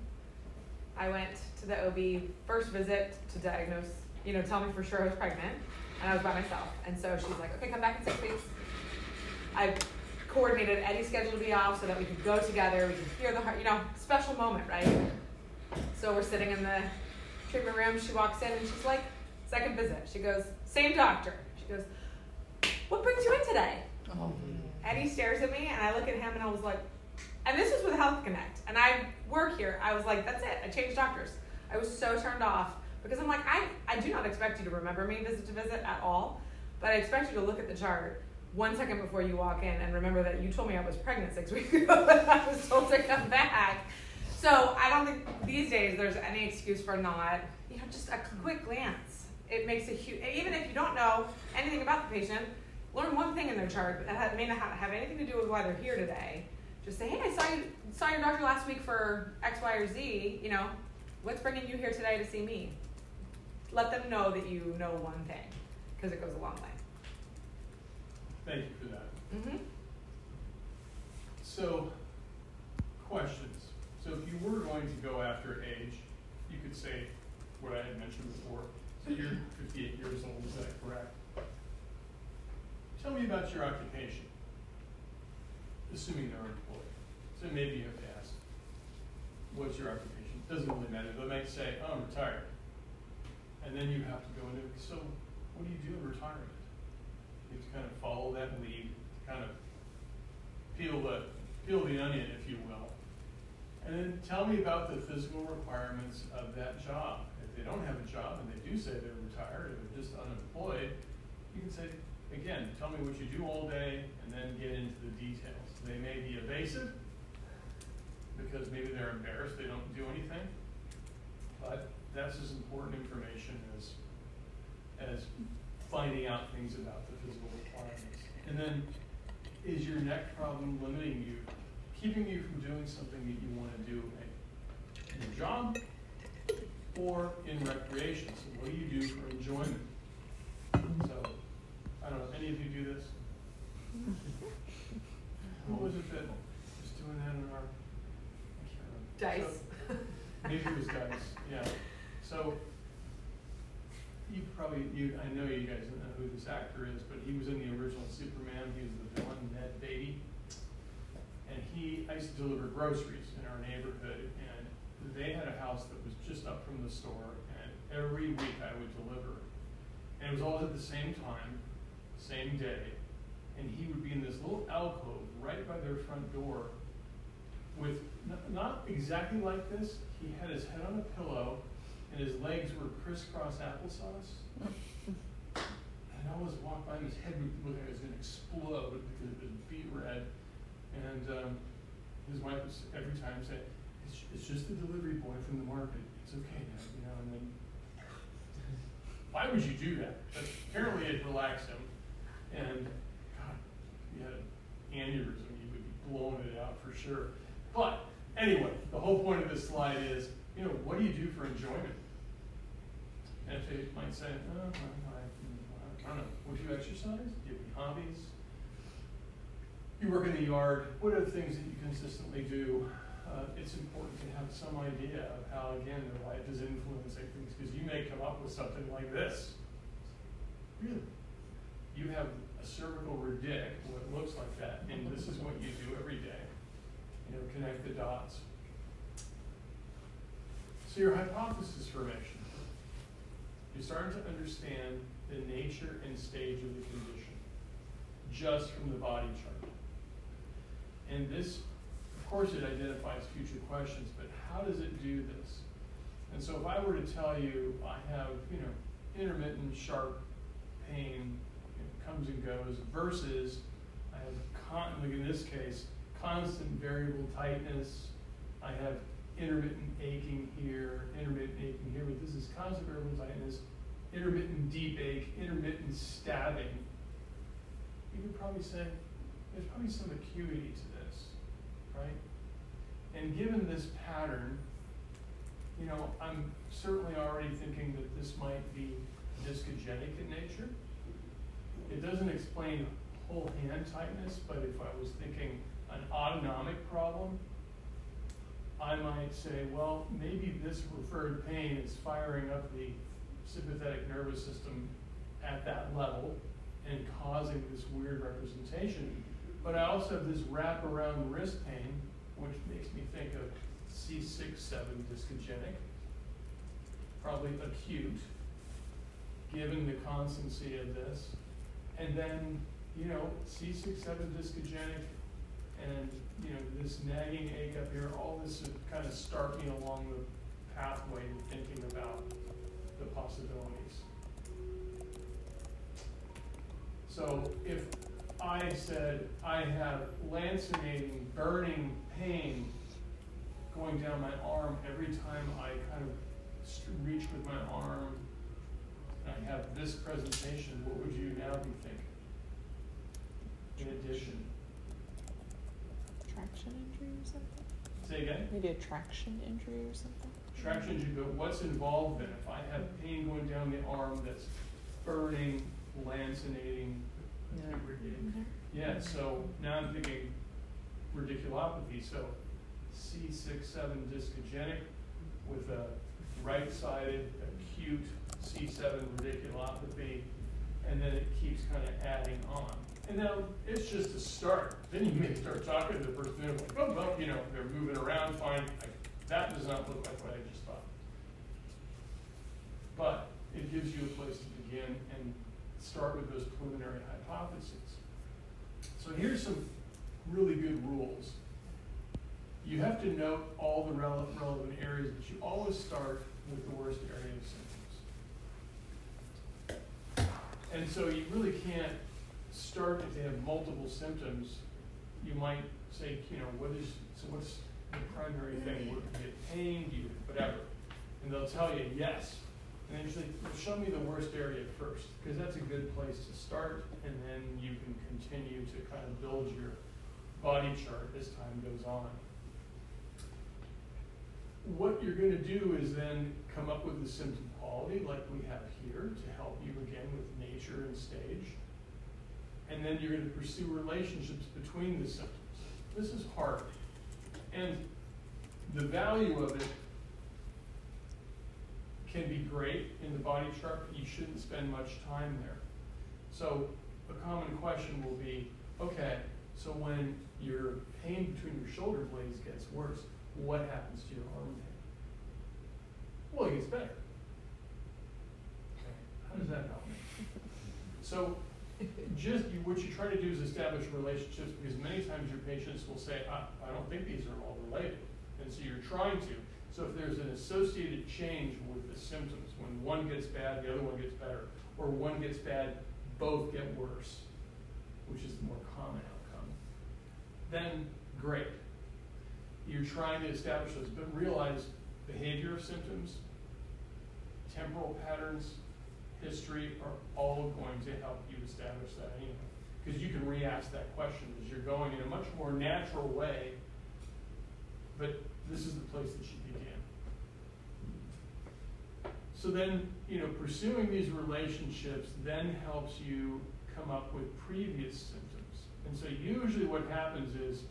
I went to the OB first visit to diagnose, tell me for sure I was pregnant, and I was by myself. And so she's like, okay, come back in 6 weeks. I coordinated Eddie's schedule to be off so that we could go together, we could hear the heart, special moment, right? So we're sitting in the treatment room, she walks in and she's like, second visit. She goes, same doctor. She goes, what brings you in today? Oh. Eddie stares at me and I look at him and I was like, and this was with Health Connect, and I work here. I was like, that's it. I changed doctors. I was so turned off because I'm like, I do not expect you to remember me visit to visit at all, but I expect you to look at the chart 1 second before you walk in and remember that you told me I was pregnant 6 weeks ago and I was told to come back. So I don't think these days there's any excuse for not, just a quick glance. It makes a huge, even if you don't know anything about the patient, learn one thing in their chart that may not have anything to do with why they're here today. Just say, hey, I saw your doctor last week for X, Y, or Z. What's bringing you here today to see me? Let them know that you know one thing, because it goes a long way. Thank you for that. Mm-hmm. So, questions. So if you were going to go after age, you could say what I had mentioned before. So you're 58 years old, is that correct? Tell me about your occupation, assuming they're employed. So maybe you have to ask, what's your occupation? Doesn't really matter. They might say, oh, I'm retired. And then you have to go into, so what do you do in retirement? You have to kind of follow that lead, kind of peel the onion, if you will. And then tell me about the physical requirements of that job. If they don't have a job and they do say they're retired or they're just unemployed, you can say, again, tell me what you do all day and then get into the details. They may be evasive because maybe they're embarrassed they don't do anything, but that's as important information as finding out things about the physical requirements. And then, is your neck problem limiting you, keeping you from doing something that you want to do in your job or in recreation? So what do you do for enjoyment? So, I don't know, any of you do this? What was it that was doing that in our, I can't remember. Dice. So, maybe it was dice, yeah. So, you probably I know you guys don't know who this actor is, but he was in the original Superman. He was the villain, Ned Beatty. And I used to deliver groceries in our neighborhood, and they had a house that was just up from the store, and every week I would deliver. And it was always at the same time, same day, and he would be in this little alcove right by their front door with, not exactly like this, he had his head on a pillow, and his legs were crisscross applesauce. And I always walked by, and his head would look like it was going to explode because it was beet red. And his wife would every time say, it's just the delivery boy from the market. It's okay now, you know. And then, why would you do that? But apparently it relaxed him. And God, if you had an aneurysm, you would be blowing it out for sure. But anyway, the whole point of this slide is, you know, what do you do for enjoyment? And if they might say, oh, I don't know, would you exercise? Do you have any hobbies? You work in the yard. What are the things that you consistently do? It's important to have some idea of how, again, their life is influencing things, because you may come up with something like this. Really? You have a cervical ridic, what looks like that, and this is what you do every day. You know, connect the dots. So your hypothesis formation. You're starting to understand the nature and stage of the condition just from the body chart. And this, of course, it identifies future questions, but how does it do this? And so if I were to tell you I have, you know, intermittent sharp pain, comes and goes, versus I have, like in this case, constant variable tightness, I have intermittent aching here, but this is constant variable tightness, intermittent deep ache, intermittent stabbing. You could probably say there's probably some acuity to this, right? And given this pattern, you know, I'm certainly already thinking that this might be discogenic in nature. It doesn't explain whole hand tightness, but if I was thinking an autonomic problem, I might say, well, maybe this referred pain is firing up the sympathetic nervous system at that level and causing this weird representation. But I also have this wraparound wrist pain, which makes me think of C6-7 discogenic, probably acute, given the constancy of this. And then, you know, C6-7 discogenic and, you know, this nagging ache up here, all this would kind of start me along the pathway to thinking about the possibilities. So if I said I have lancinating, burning pain going down my arm every time I kind of reach with my arm, and I have this presentation, what would you now be thinking? In addition. Traction injury or something? Say again? Maybe a traction injury or something? Traction injury, but what's involved then? If I have pain going down the arm that's burning, lancinating, yeah, so now I'm thinking radiculopathy. So C6-7 discogenic with a right-sided acute C7 radiculopathy, and then it keeps kind of adding on. And now it's just a start. Then you may start talking to the person and like, oh, well, you know, they're moving around fine. That does not look like what I just thought. But it gives you a place to begin and start with those preliminary hypotheses. So here's some really good rules. You have to note all the relevant areas, but you always start with the worst area of symptoms. And so you really can't start if they have multiple symptoms. You might say, you know, what's the primary thing? Do you get pain? Do you whatever? And they'll tell you yes. And then you say, well, show me the worst area first, because that's a good place to start, and then you can continue to kind of build your body chart as time goes on. What you're going to do is then come up with the symptom quality like we have here to help you again with nature and stage. And then you're going to pursue relationships between the symptoms. This is hard. And the value of it can be great in the body chart, but you shouldn't spend much time there. So a common question will be, okay, so when your pain between your shoulder blades gets worse, what happens to your arm pain? Well, it gets better. Okay. How does that help? So what you try to do is establish relationships, because many times your patients will say, I don't think these are all related. And so you're trying to. So if there's an associated change with the symptoms, when one gets bad, the other one gets better, or one gets bad, both get worse, which is the more common outcome, then great. You're trying to establish those, but realize behavior of symptoms, temporal patterns, history are all going to help you establish that anyway. Because you can re-ask that question as you're going in a much more natural way, but this is the place that you begin. So then, pursuing these relationships then helps you come up with previous symptoms. And so usually what happens is,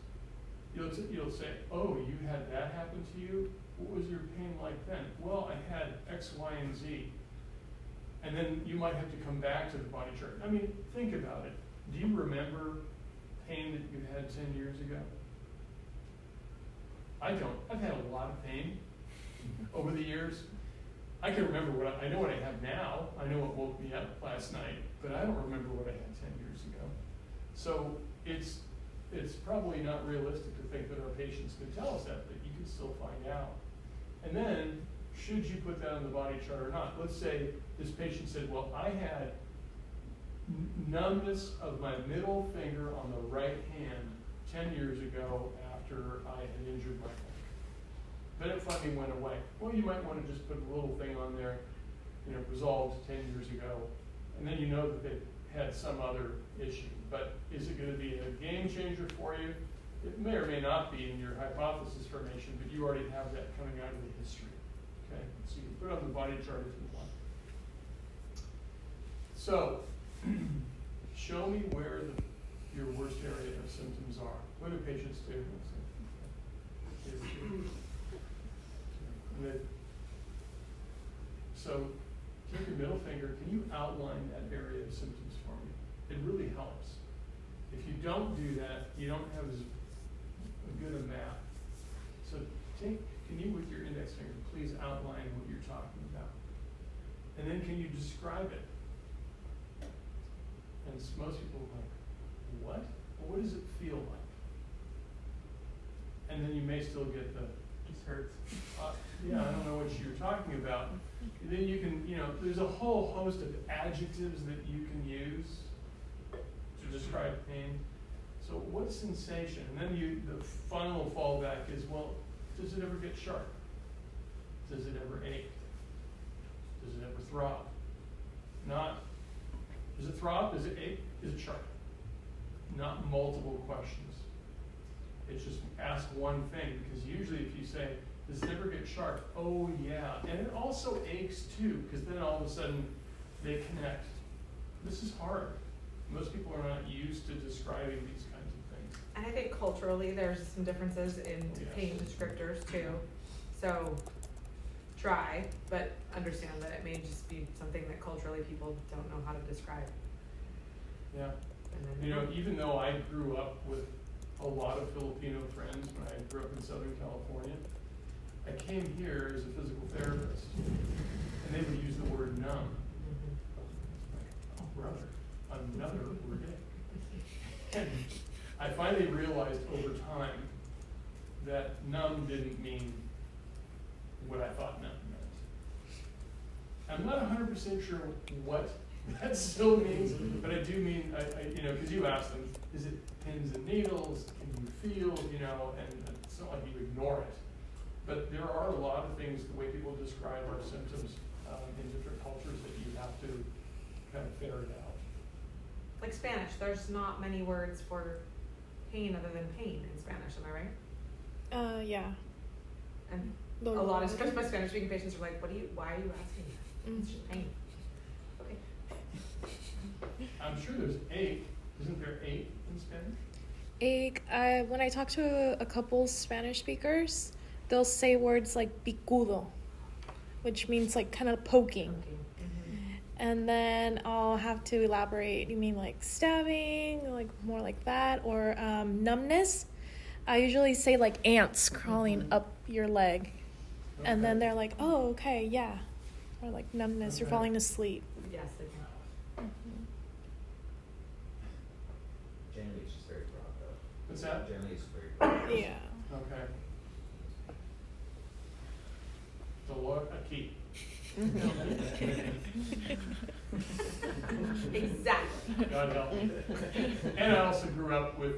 you'll say, oh, you had that happen to you? What was your pain like then? Well, I had X, Y, and Z. And then you might have to come back to the body chart. I mean, think about it. Do you remember pain that you had 10 years ago? I don't. I've had a lot of pain over the years. I can remember I know what I have now. I know what woke me up last night, but I don't remember what I had 10 years ago. So it's probably not realistic to think that our patients can tell us that, but you can still find out. And then, should you put that on the body chart or not? Let's say this patient said, well, I had numbness of my middle finger on the right hand 10 years ago after I had injured my leg. But it finally went away. Well, you might want to just put a little thing on there, resolved 10 years ago, and then you know that they had some other issue. But is it going to be a game changer for you? It may or may not be in your hypothesis formation, but you already have that coming out of the history. Okay, so you can put it on the body chart if you want. So, show me where your worst area of symptoms are. What do patients do? So, take your middle finger. Can you outline that area of symptoms for me? It really helps. If you don't do that, you don't have as good a map. So, can you, with your index finger, please outline what you're talking about? And then can you describe it? And most people are like, what? Well, what does it feel like? And then you may still get the, this hurts. Yeah, I don't know what you're talking about. And then you can, there's a whole host of adjectives that you can use to describe pain. So what sensation? And then the final fallback is, well, does it ever get sharp? Does it ever ache? Does it ever throb? Does it throb? Does it ache? Is it sharp? Not multiple questions. It's just ask one thing, because usually if you say, does it ever get sharp? Oh yeah. And it also aches too, because then all of a sudden they connect. This is hard. Most people are not used to describing these kinds of things. And I think culturally there's some differences in pain descriptors too. So try, but understand that it may just be something that culturally people don't know how to describe. Yeah. And then, even though I grew up with a lot of Filipino friends when I grew up in Southern California, I came here as a physical therapist, and they would use the word numb. Like, oh, brother, another word. And I finally realized over time that numb didn't mean what I thought numb meant. I'm not 100% sure what that still means, but I do mean, because you asked them, is it pins and needles? Can you feel, and it's not like you ignore it. But there are a lot of things, the way people describe our symptoms in different cultures, that you have to kind of ferret out. like Spanish, there's not many words for pain other than pain in Spanish, am I right? Yeah. And a Dolor. lot of especially my Spanish speaking patients are like, why are you asking that? It's just pain. Okay. I'm sure there's ache. Isn't there ache in Spanish? Ache. When I talk to a couple Spanish speakers, they'll say words like picudo, which means like kind of poking. Mm-hmm. And then I'll have to elaborate. You mean like stabbing, like more like that, or numbness? I usually say like ants crawling up your leg. And then they're like, oh, okay, yeah. Or like numbness, you're Okay. falling asleep. Yes, they can. Generally, it's just very broad, though. What's that? Generally, it's very broad. Yeah. Okay. The Lord, a key. Exactly. God help me. And I also grew up with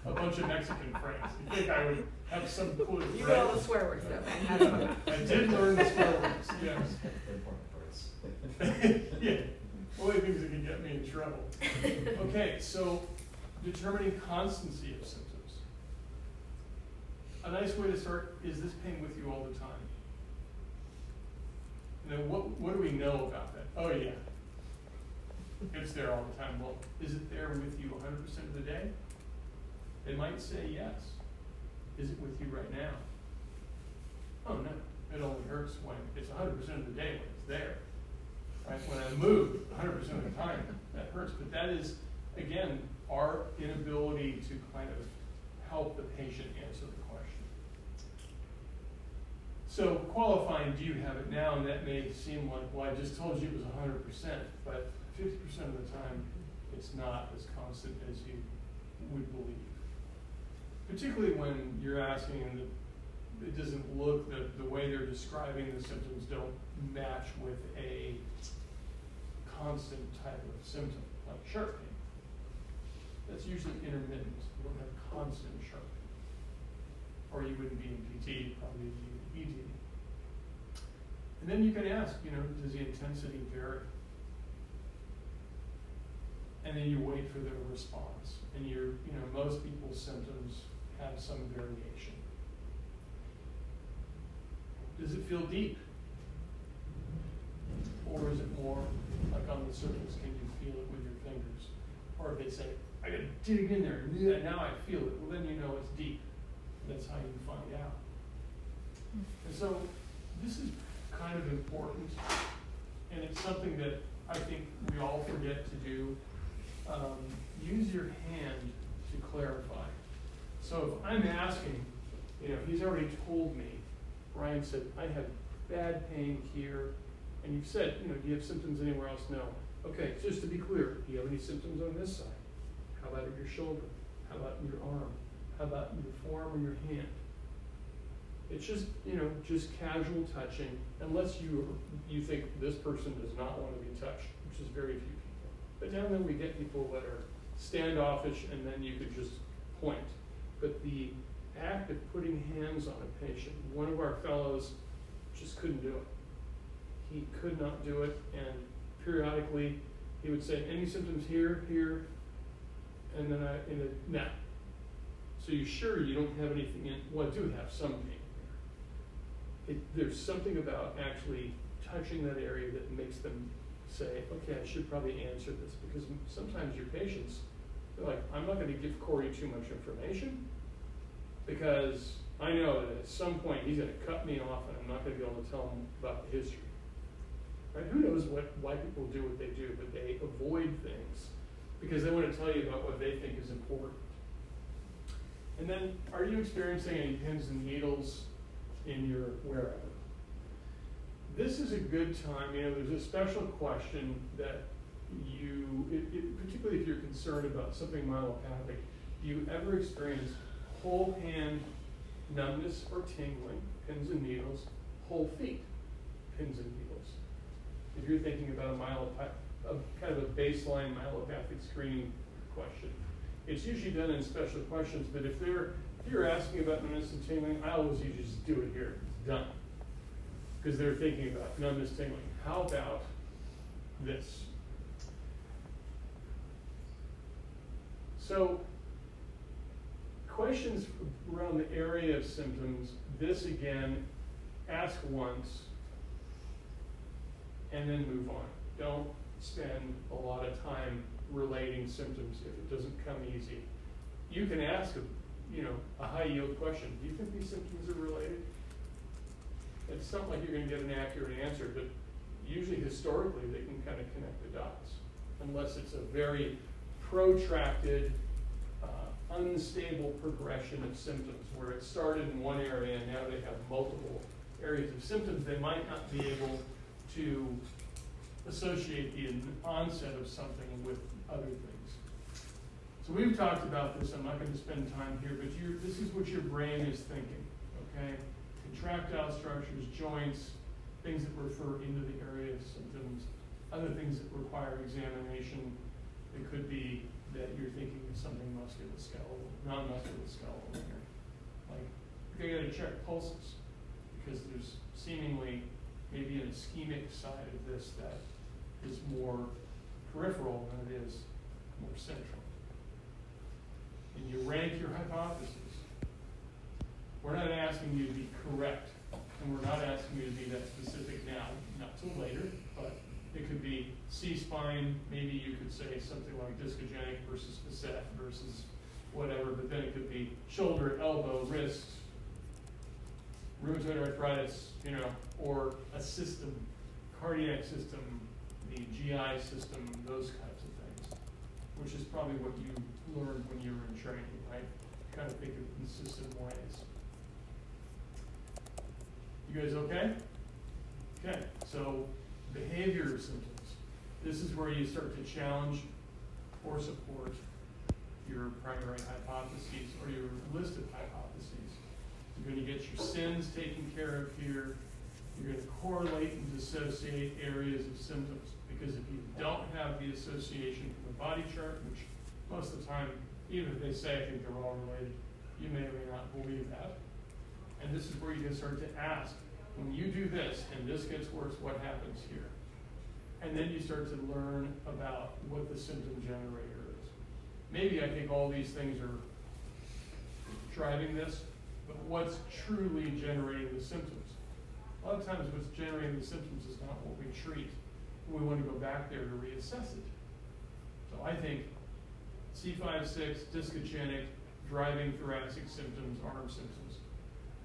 a bunch of Mexican friends. You think I would have some clue, You know all the right? swear words though, man. That's what I'm I did learn the swear words, yes. The important parts. Yeah, only things that can get me in trouble. Okay, so determining constancy of symptoms. A nice way to start, is this pain with you all the time? You know, what do we know about that? Oh yeah, it's there all the time. Well, is it there with you 100% of the day? They might say yes. Is it with you right now? Oh no, it only hurts when it's 100% of the day when it's there. Right? When I move 100% of the time, that hurts. But that is, again, our inability to kind of help the patient answer the question. So qualifying, do you have it now? And that may seem like, well, I just told you it was 100%, but 50% of the time, it's not as constant as you would believe. Particularly when you're asking and it doesn't look, the way they're describing the symptoms don't match with a constant type of symptom, like sharp pain. That's usually intermittent. You don't have constant sharp pain. Or you wouldn't be in PT, you'd probably be in ED. And then you can ask, does the intensity vary? And then you wait for their response. And most people's symptoms have some variation. Does it feel deep? Or is it more like on the surface? Can you feel it with your fingers? Or if they say, I gotta dig in there, and now I feel it, well then you know it's deep. That's how you find out. And so this is kind of important, and it's something that I think we all forget to do. Use your hand to clarify. So if I'm asking, he's already told me, Ryan said, I have bad pain here, and you've said, do you have symptoms anywhere else? No. Okay, just to be clear, do you have any symptoms on this side? How about at your shoulder? How about in your arm? How about in your forearm or your hand? It's just, just casual touching, unless you think this person does not want to be touched, which is very few people. But now and then we get people that are standoffish, and then you could just point. But the act of putting hands on a patient, one of our fellows just couldn't do it. He could not do it, and periodically he would say, any symptoms here, here, and then no. So you're sure you don't have anything in, well, I do have some pain there. There's something about actually touching that area that makes them say, okay, I should probably answer this, because sometimes your patients, they're like, I'm not going to give Corey too much information, because I know that at some point he's going to cut me off and I'm not going to be able to tell him about the history. Right? Who knows why people do what they do, but they avoid things because they want to tell you about what they think is important. And then, are you experiencing any pins and needles in your wherever? This is a good time. There's a special question that particularly if you're concerned about something myelopathic, do you ever experience whole hand numbness or tingling, pins and needles, whole feet, pins and needles? If you're thinking about a kind of a baseline myelopathic screening question, it's usually done in special questions. But if you're asking about numbness and tingling, I always usually just do it here. It's done, because they're thinking about numbness, tingling. How about this? So, questions around the area of symptoms. This again, ask once, and then move on. Don't spend a lot of time relating symptoms if it doesn't come easy. You can ask a high yield question. Do you think these symptoms are related? It's not like you're gonna get an accurate answer, but usually historically, they can kind of connect the dots. Unless it's a very protracted, unstable progression of symptoms, where it started in one area and now they have multiple areas of symptoms, they might not be able to associate the onset of something with other things. So we've talked about this, I'm not going to spend time here, but this is what your brain is thinking, okay? Contractile structures, joints, things that refer into the area of symptoms, other things that require examination. It could be that you're thinking of something musculoskeletal, non-musculoskeletal here. Like, you're going to check pulses, because there's seemingly maybe an ischemic side of this that is more peripheral than it is more central. And you rank your hypotheses. We're not asking you to be correct, and we're not asking you to be that specific now, not till later, but it could be C-spine, maybe you could say something like discogenic versus facet versus whatever, but then it could be shoulder, elbow, wrist, rheumatoid arthritis, or a system, cardiac system, the GI system, those kinds of things, which is probably what you learned when you were in training, right? Kind of think of it in system ways. You guys okay? Okay, so behavior symptoms. This is where you start to challenge or support your primary hypotheses or your list of hypotheses. You're going to get your sins taken care of here. You're going to correlate and dissociate areas of symptoms, because if you don't have the association from the body chart, which most of the time, even if they say I think they're all related, you may or may not believe that. And this is where you can start to ask, when you do this and this gets worse, what happens here? And then you start to learn about what the symptom generator is. Maybe I think all these things are driving this, but what's truly generating the symptoms? A lot of times what's generating the symptoms is not what we treat. We want to go back there to reassess it. So I think C5-6, discogenic, driving thoracic symptoms, arm symptoms.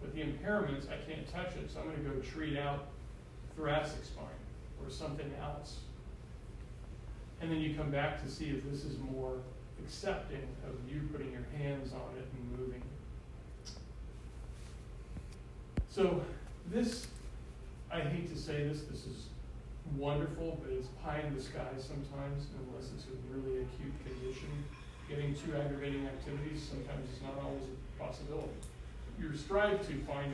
But the impairments, I can't touch it, so I'm going to go treat out thoracic spine or something else. And then you come back to see if this is more accepting of you putting your hands on it and moving it. So this, I hate to say this is wonderful, but it's pie in the sky sometimes, unless it's a really acute condition. Getting two aggravating activities sometimes is not always a possibility. You strive to find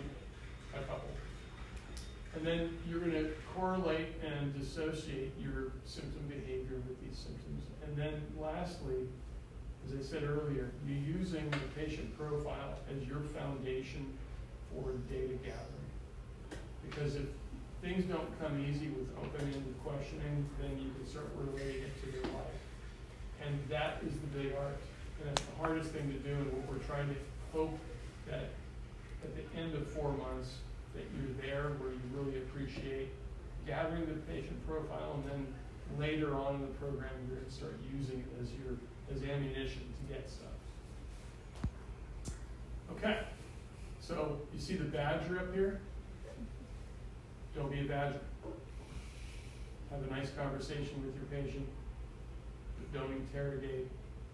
a couple. And then you're going to correlate and dissociate your symptom behavior with these symptoms. And then lastly, as I said earlier, you're using the patient profile as your foundation for data gathering. Because if things don't come easy with open-ended questioning, then you can start relating it to their life. And that is the big art. And that's the hardest thing to do, and what we're trying to hope that at the end of 4 months, that you're there where you really appreciate gathering the patient profile, and then later on in the program, you're going to start using it as ammunition to get stuff. Okay, so you see the badger up here? Don't be a badger. Have a nice conversation with your patient, but don't interrogate.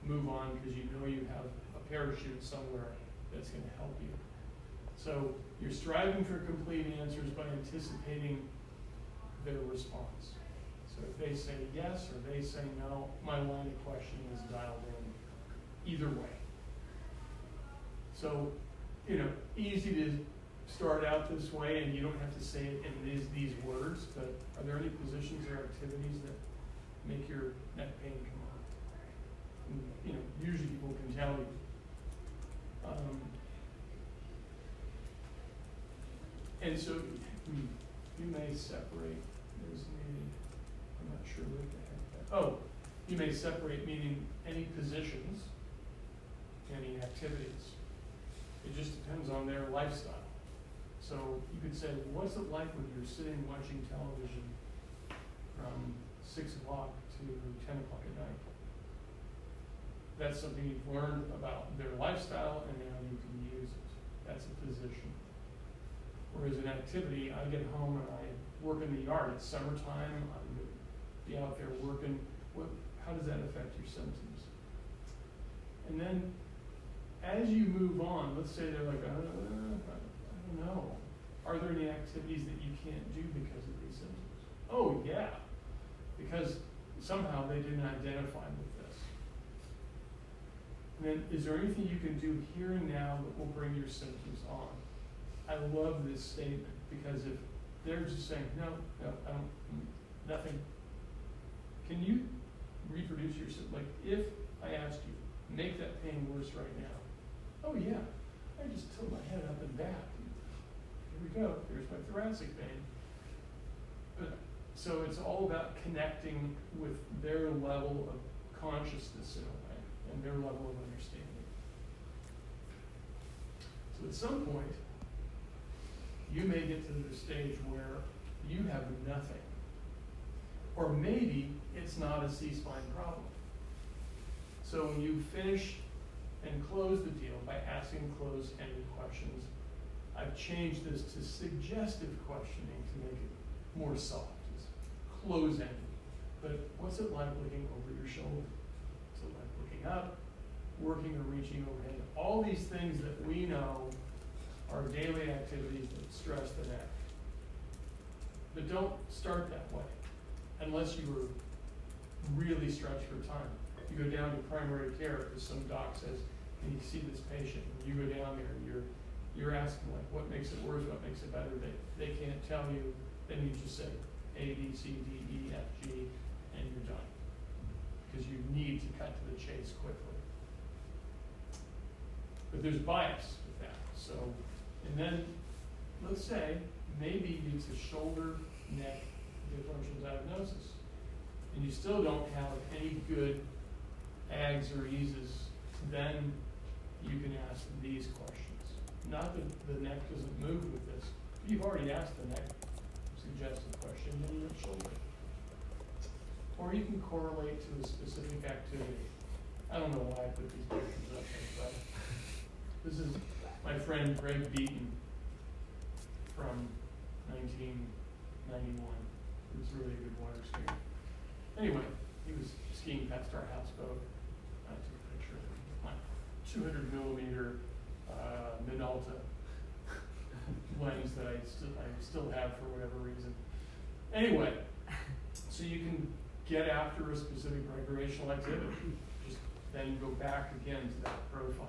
Move on, because you know you have a parachute somewhere that's going to help you. So you're striving for complete answers by anticipating their response. So if they say yes or they say no, my line of questioning is dialed in either way. So, easy to start out this way, and you don't have to say it in these words, but are there any positions or activities that make your neck pain come on? And, usually people can tell you. And so you may separate those meaning, I'm not sure what the heck that, you may separate meaning any positions, any activities. It just depends on their lifestyle. So you could say, what's it like when you're sitting watching television from 6 o'clock to 10 o'clock at night? That's something you've learned about their lifestyle, and now you can use it. That's a position. Whereas an activity, I get home and I work in the yard, it's summertime, I'm gonna be out there working, how does that affect your symptoms? And then, as you move on, let's say they're like, I don't know, are there any activities that you can't do because of these symptoms? Oh, yeah, because somehow they didn't identify with this. And then, is there anything you can do here and now that will bring your symptoms on? I love this statement, because if they're just saying, no, I don't, nothing. Can you reproduce your, like, if I asked you, make that pain worse right now. Oh yeah, I just tilt my head up and back. Here we go, here's my thoracic vein. But, so it's all about connecting with their level of consciousness in a way, and their level of understanding. So at some point, you may get to the stage where you have nothing. Or maybe it's not a C-spine problem. So when you finish and close the deal by asking closed-ended questions, I've changed this to suggestive questioning to make it more soft. It's close-ended. But what's it like looking over your shoulder? What's it like looking up, working or reaching overhead? All these things that we know are daily activities that stress the neck. But don't start that way unless you were really stretched for time. You go down to primary care because some doc says, and you see this patient, and you go down there and you're asking, like, what makes it worse, what makes it better? They can't tell you. Then you just say A, B, C, D, E, F, G, and you're done. Because you need to cut to the chase quickly. But there's bias with that. So, and then let's say maybe it's a shoulder neck differential diagnosis, and you still don't have any good ags or eases. Then you can ask these questions. Not that the neck doesn't move with this. You've already asked the neck suggested question, then you have shoulder. Or you can correlate to a specific activity. I don't know why I put these pictures up there, but this is my friend Greg Beaton from 1991. It was really a good water skiing. Anyway, he was skiing past our houseboat. I took a picture of him with my 200 millimeter Minolta lens that I still have for whatever reason. Anyway, so you can get after a specific recreational activity. Just then go back again to that profile.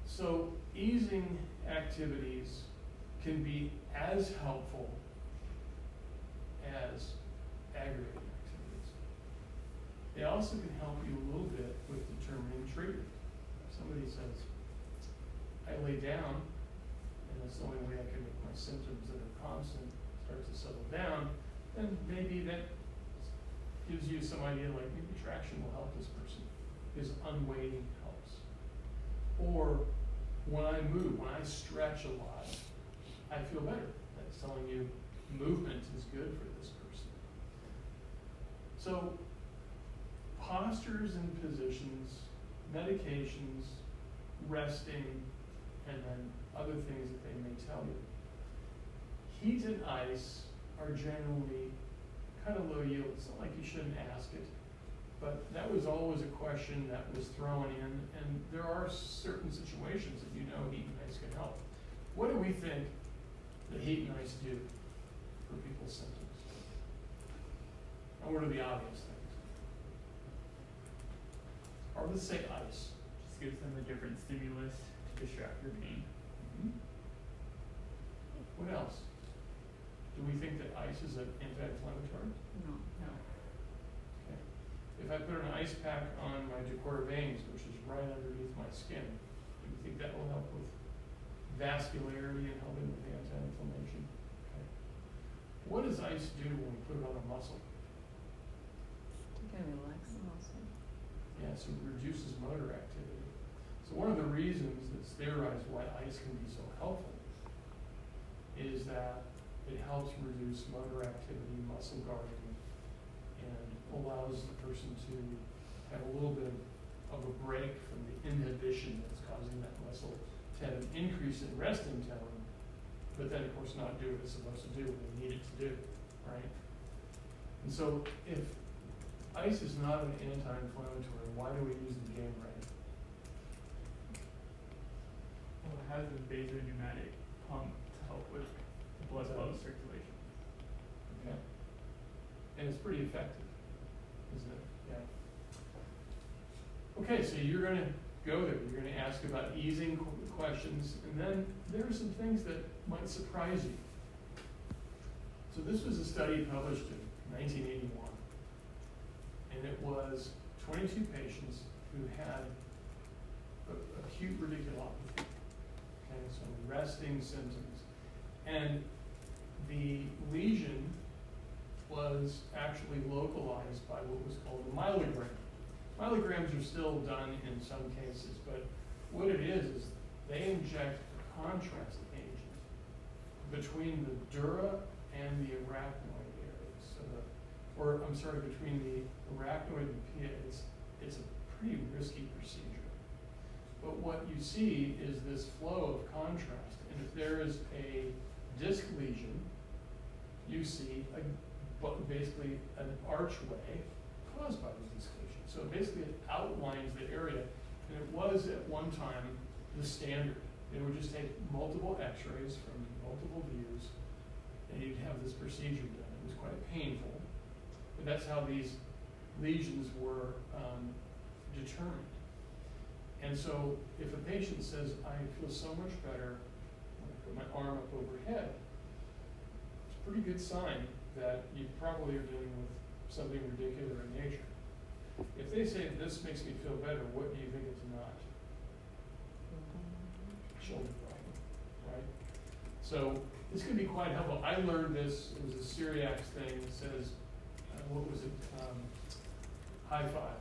So easing activities can be as helpful as aggravating activities. They also can help you a little bit with determining treatment. If somebody says, I lay down, and that's the only way I can make my symptoms that are constant start to settle down, then maybe that gives you some idea, like maybe traction will help this person, because unweighting helps. Or when I move, when I stretch a lot, I feel better. That's telling you movement is good for this person. So postures and positions, medications, resting, and then other things that they may tell you. Heat and ice are generally kind of low yield. It's not like you shouldn't ask it, but that was always a question that was thrown in, and there are certain situations that you know heat and ice can help. What do we think that heat and ice do for people's symptoms? And what are the obvious things? Or let's say ice. Just gives them a different stimulus to distract your pain. Mm-hmm. What else? Do we think that ice is an anti-inflammatory? No. Okay. If I put an ice pack on my decorah veins, which is right underneath my skin, do you think that will help with vascularity and helping with anti-inflammation? Okay. What does ice do when we put it on a muscle? You can relax the muscle. Yeah, so it reduces motor activity. So one of the reasons that theorized why ice can be so helpful is that it helps reduce motor activity, muscle guarding, and allows the person to have a little bit of of a break from the inhibition that's causing that muscle to have an increase in resting tone, but then of course not do what it's supposed to do when you need it to do, right? And so if ice is not an anti-inflammatory, why do we use the game right? Well, it has a vasopneumatic pump to help with blood flow circulation. Okay. And it's pretty effective, isn't it? Yeah. Okay, so you're going to go there. You're going to ask about easing questions, and then there are some things that might surprise you. So this was a study published in 1981, and it was 22 patients who had acute radiculopathy, okay, so resting symptoms, and the lesion was actually localized by what was called a myelogram. Myelograms are still done in some cases, but what it is they inject a contrast agent between the dura and the arachnoid areas. So between the arachnoid and pia. It's a pretty risky procedure. But what you see is this flow of contrast, and if there is a disc lesion, you see basically an archway caused by the disc lesion. So basically it outlines the area, and it was at one time the standard. They would just take multiple x-rays from multiple views, and you'd have this procedure done. It was quite painful, but that's how these lesions were determined. And so if a patient says, I feel so much better when I put my arm up overhead, it's a pretty good sign that you probably are dealing with something radicular in nature. If they say, this makes me feel better, what do you think it's not? Shoulder problem, right? So this can be quite helpful. I learned this, it was a Syriac thing. It says, what was it? High five.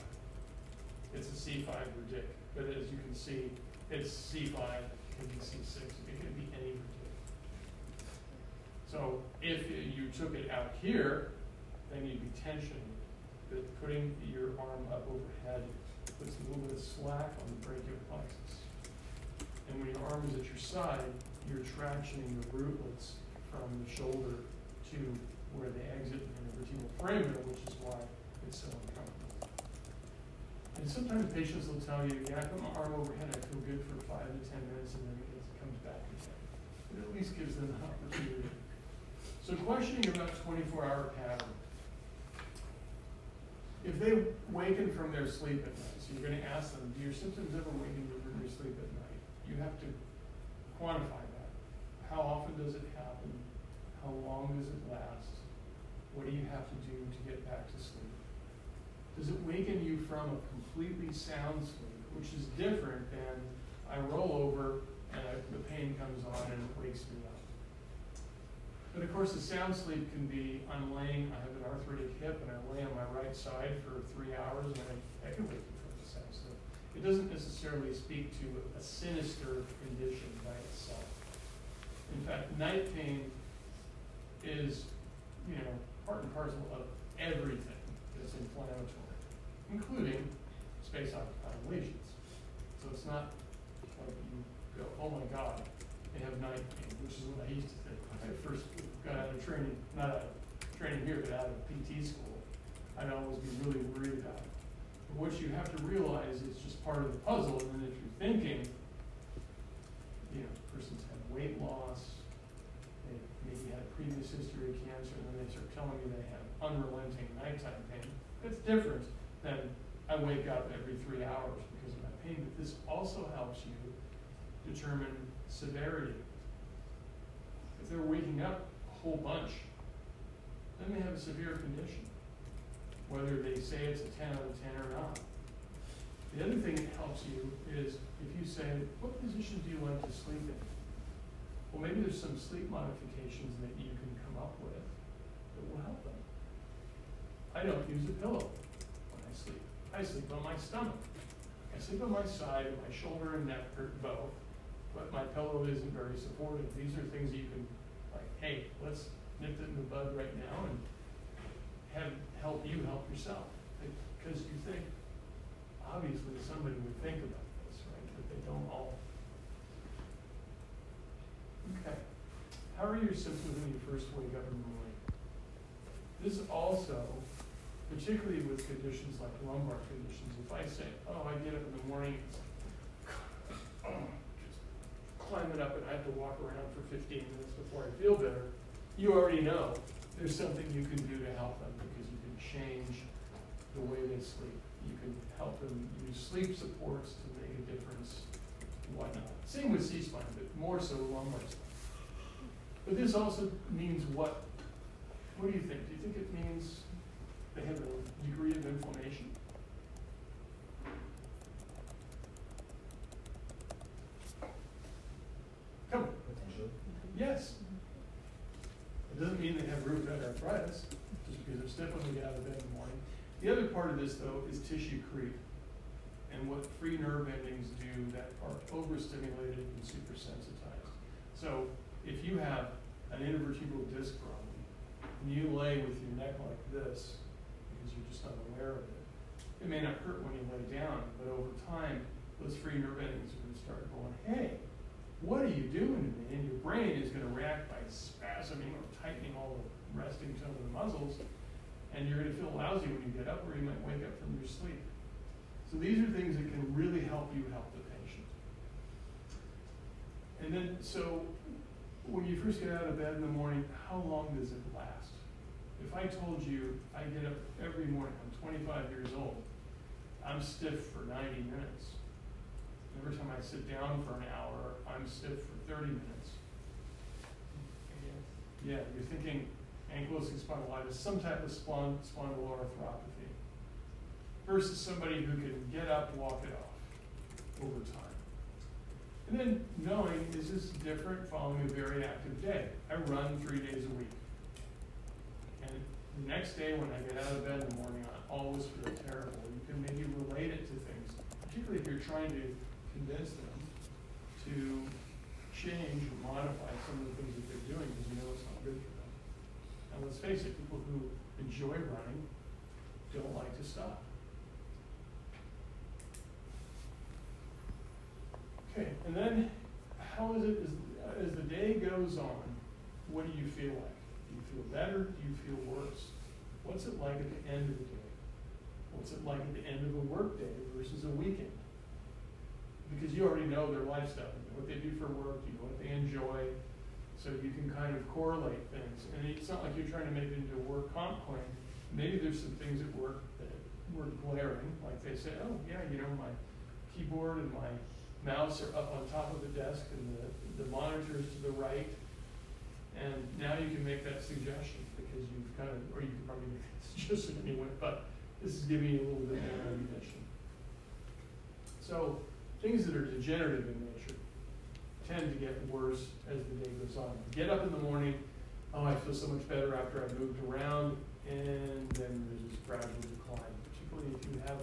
It's a C5 radic, but as you can see, it's C5, it can be C6, it can be any radic. So if you took it out here, then you'd be tension, but putting your arm up overhead puts a little bit of slack on the brachial plexus. And when your arm is at your side, you're tractioning the rootlets from the shoulder to where they exit in the vertebral foramen, which is why it's so uncomfortable. And sometimes patients will tell you, yeah, I put my arm overhead, I feel good for 5 to 10 minutes, and then it comes back again. It at least gives them the opportunity. So questioning about 24-hour pattern. If they waken from their sleep at night, so you're going to ask them, do your symptoms ever waken you from your sleep at night? You have to quantify that. How often does it happen? How long does it last? What do you have to do to get back to sleep? Does it waken you from a completely sound sleep, which is different than I roll over and the pain comes on and it wakes me up? But of course, the sound sleep can be, I'm laying, I have an arthritic hip and I lay on my right side for 3 hours and I can wake you from the sound sleep. It doesn't necessarily speak to a sinister condition by itself. In fact, night pain is, part and parcel of everything that's inflammatory, including space-occupied lesions. So it's not like you go, oh my God, they have night pain, which is what I used to think when I first got out of training, not out of training here, but out of PT school. I'd always be really worried about it. But what you have to realize is just part of the puzzle, and then if you're thinking, person's had weight loss, they maybe had a previous history of cancer, and then they start telling me they have unrelenting nighttime pain. It's different than I wake up every 3 hours because of my pain, but this also helps you determine severity. If they're waking up a whole bunch, then they have a severe condition, whether they say it's a 10 out of 10 or not. The other thing that helps you is if you say, what position do you like to sleep in? Well, maybe there's some sleep modifications that you can come up with that will help them. I don't use a pillow when I sleep. I sleep on my stomach. I sleep on my side, my shoulder and neck hurt both, but my pillow isn't very supportive. These are things you can, hey, let's nip it in the bud right now and help you help yourself. Because you think, obviously somebody would think about this, right, but they don't all. Okay, how are your symptoms when you first wake up in the morning? This also, particularly with conditions like lumbar conditions, if I say, oh, I get up in the morning, it's just climbing up and I have to walk around for 15 minutes before I feel better, you already know there's something you can do to help them because you can change the way they sleep. You can help them use sleep supports to make a difference, whatnot. Same with C-spine, but more so lumbar spine. But this also means what? What do you think? Do you think it means they have a degree of inflammation? Come on. Potentially. Yes. It doesn't mean they have rheumatoid arthritis, just because they're stiff when they get out of bed in the morning. The other part of this, though, is tissue creep, and what free nerve endings do that are overstimulated and supersensitized. So if you have an intervertebral disc problem, and you lay with your neck like this, because you're just unaware of it, it may not hurt when you lay down, but over time, those free nerve endings are going to start going, hey, what are you doing to me? And your brain is going to react by spasming or tightening all the resting some of the muscles, and you're going to feel lousy when you get up, or you might wake up from your sleep. So these are things that can really help you help the patient. And then, so when you first get out of bed in the morning, how long does it last? If I told you I get up every morning, I'm 25 years old, I'm stiff for 90 minutes. Every time I sit down for an hour, I'm stiff for 30 minutes. Yeah, you're thinking ankylosing spondylitis, some type of spondyloarthropathy, versus somebody who can get up, walk it off over time. And then knowing, is this different following a very active day? I run 3 days a week. And the next day when I get out of bed in the morning, I always feel terrible. You can maybe relate it to things, particularly if you're trying to convince them to change or modify some of the things that they're doing because you know it's not good for them. And let's face it, people who enjoy running don't like to stop. Okay, and then how is it as the day goes on, what do you feel like? Do you feel better? Do you feel worse? What's it like at the end of the day? What's it like at the end of a work day versus a weekend? Because you already know their lifestyle, you know what they do for work, you know what they enjoy, so you can kind of correlate things. And it's not like you're trying to make it into a work comp claim. Maybe there's some things at work that were glaring, like they say, oh yeah, you know, my keyboard and my mouse are up on top of the desk and the monitor's to the right. And now you can make that suggestion because you've kind of, or you can probably make that suggestion anyway, but this is giving you a little bit more ammunition. So things that are degenerative in nature tend to get worse as the day goes on. You get up in the morning, oh, I feel so much better after I moved around, and then there's this gradual decline, particularly if you have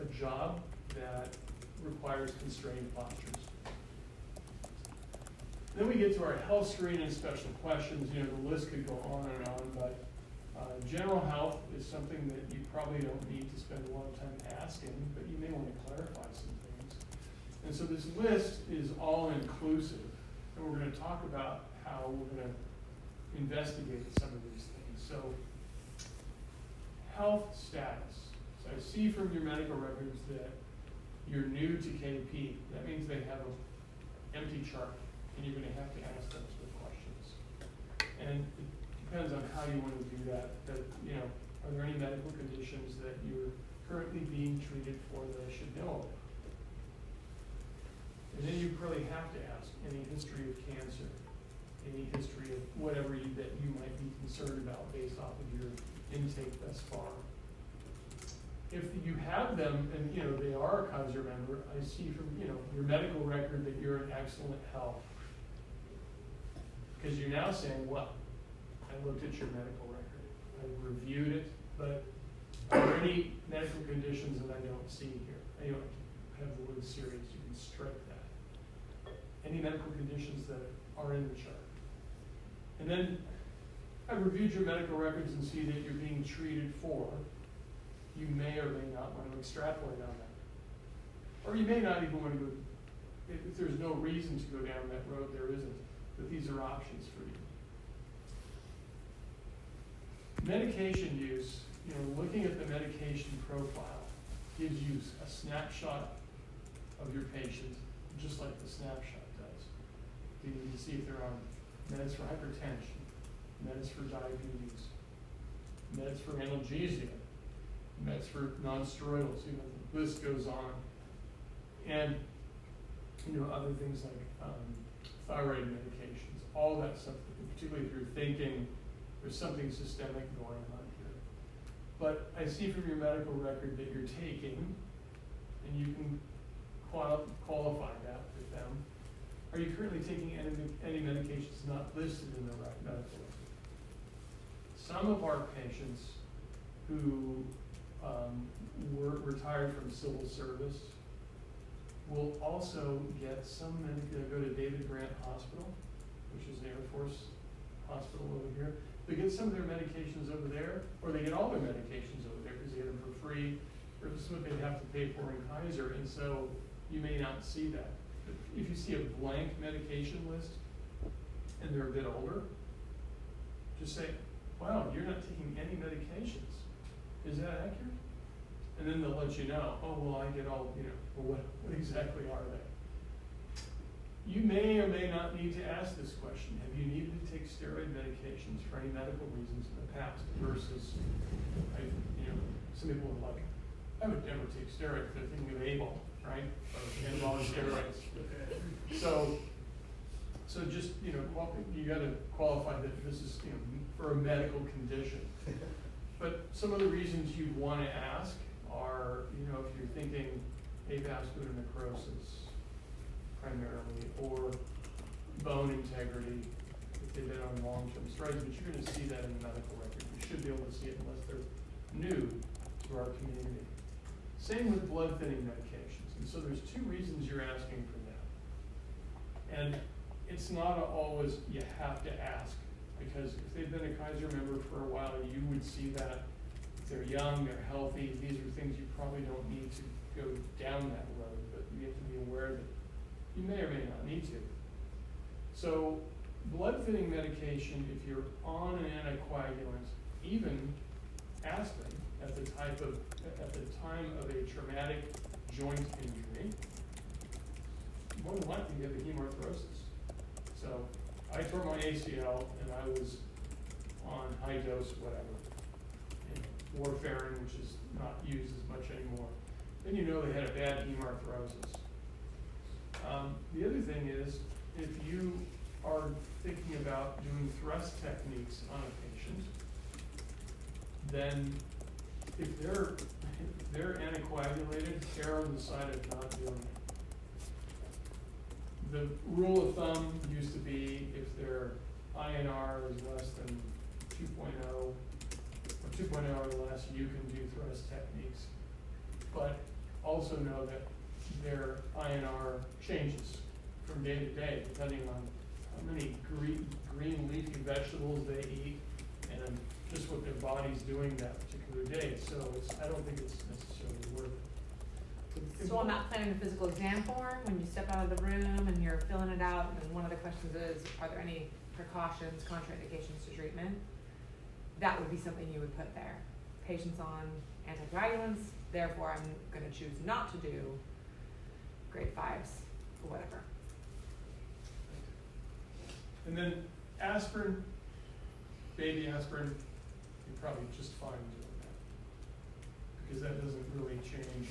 a job that requires constrained postures. Then we get to our health screen and special questions. You know, the list could go on and on, but general health is something that you probably don't need to spend a lot of time asking, but you may want to clarify some things. And so this list is all inclusive, and we're going to talk about how we're going to investigate some of these things. So, health status. So I see from your medical records that you're new to KP. That means they have an empty chart, and you're going to have to ask them some questions. And it depends on how you want to do that. That, you know, are there any medical conditions that you're currently being treated for that I should know about? And then you probably have to ask any history of cancer, any history of whatever that you might be concerned about based off of your intake thus far. If you have them, and you know they are a Kaiser member, I see from your medical record that you're in excellent health. Because you're now saying, what? I looked at your medical record, I reviewed it, but are there any medical conditions that I don't see here? I don't have the word serious, you can strike that. Any medical conditions that are in the chart. And then I reviewed your medical records and see that you're being treated for you may or may not want to extrapolate on that. Or you may not even want to go, if there's no reason to go down that road, there isn't, but these are options for you. Medication use, looking at the medication profile gives you a snapshot of your patient, just like the snapshot does. You need to see if they're on meds for hypertension, meds for diabetes, meds for analgesia, meds for non-steroidals, the list goes on. And, other things like thyroid medications, all that stuff, particularly if you're thinking there's something systemic going on here. But I see from your medical record that you're taking, and you can qualify that with them. Are you currently taking any medications not listed in the medical record? Some of our patients who were retired from civil service will also get go to David Grant Hospital, which is the Air Force hospital over here. They get some of their medications over there, or they get all their medications over there because they get them for free, or this is what they'd have to pay for in Kaiser, and so you may not see that. But if you see a blank medication list and they're a bit older, just say, wow, you're not taking any medications. Is that accurate? And then they'll let you know, oh, well, I get all, well, what exactly are they? You may or may not need to ask this question. Have you needed to take steroid medications for any medical reasons in the past versus, some people are like, I would never take steroids. They're thinking of ABL, right? Or anabolic steroids. So just, you got to qualify that this is, for a medical condition. But some of the reasons you want to ask are, if you're thinking avascular necrosis primarily, or bone integrity, if they've been on long-term steroids, but you're going to see that in the medical record. You should be able to see it unless they're new to our community. Same with blood thinning medications. And so there's two reasons you're asking for that. And it's not always you have to ask, because if they've been a Kaiser member for a while, you would see that. If they're young, they're healthy, these are things you probably don't need to go down that road, but you have to be aware that you may or may not need to. So blood thinning medication, if you're on an anticoagulant, even aspirin at the time of a traumatic joint injury, more than likely you have a hemarthrosis. So I tore my ACL and I was on high dose, whatever, warfarin, which is not used as much anymore. Then they had a bad hemarthrosis. The other thing is, if you are thinking about doing thrust techniques on a patient, then if they're anticoagulated, err on the side of not doing it. The rule of thumb used to be if their INR is less than 2.0 or 2.0 or less, you can do thrust techniques. But also know that their INR changes from day to day, depending on how many green leafy vegetables they eat and just what their body's doing that particular day. So I don't think it's necessarily worth it. So on that planning the physical exam form, when you step out of the room and you're filling it out, and one of the questions is, are there any precautions, contraindications to treatment? That would be something you would put there. Patients on anticoagulants, therefore I'm going to choose not to do grade 5s or whatever. And then aspirin, baby aspirin, you're probably just fine doing that, because that doesn't really change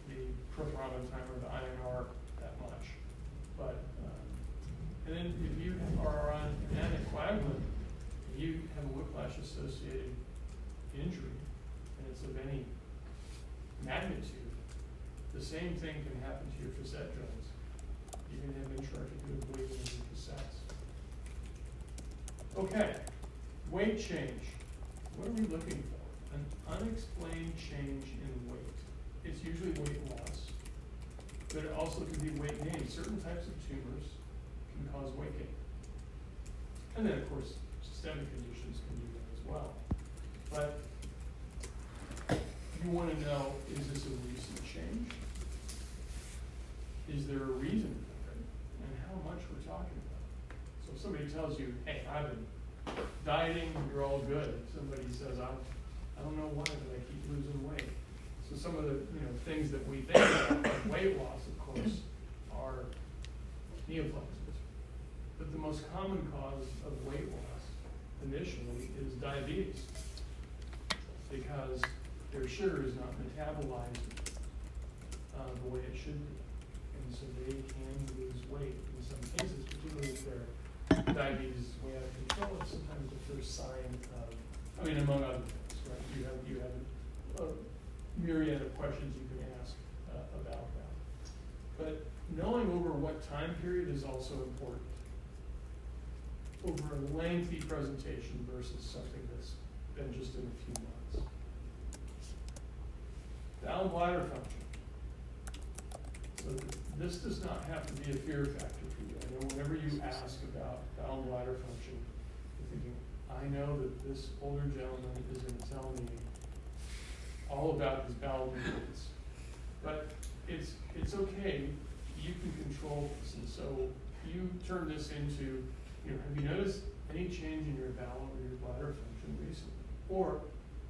the prothrombin time or the INR that much. But and then if you are on an anticoagulant, you have a whiplash associated injury, and it's of any magnitude, the same thing can happen to your facet joints. You can have intra-articular bleeding in your facets. Okay, weight change. What are we looking for? An unexplained change in weight. It's usually weight loss, but it also can be weight gain. Certain types of tumors can cause weight gain. And then, of course, systemic conditions can do that as well. But you want to know, is this a recent change? Is there a reason for it? And how much we're talking about. So if somebody tells you, hey, I've been dieting, you're all good. Somebody says, I don't know why, but I keep losing weight. So some of the things that we think about, like weight loss, of course, are neoplasms. But the most common cause of weight loss initially is diabetes, because their sugar is not metabolized the way it should be. And so they can lose weight in some cases, particularly if their diabetes is way out of control. It's sometimes the first sign of, among other things, right? You have a myriad of questions you can ask about that. But knowing over what time period is also important. Over a lengthy presentation versus something that's been just in a few months. Bowel and bladder function. So this does not have to be a fear factor for you. I know whenever you ask about bowel and bladder function, you're thinking, I know that this older gentleman is going to tell me all about his bowel movements. But it's okay. You can control this. And so you turn this into, have you noticed any change in your bowel or your bladder function recently? Or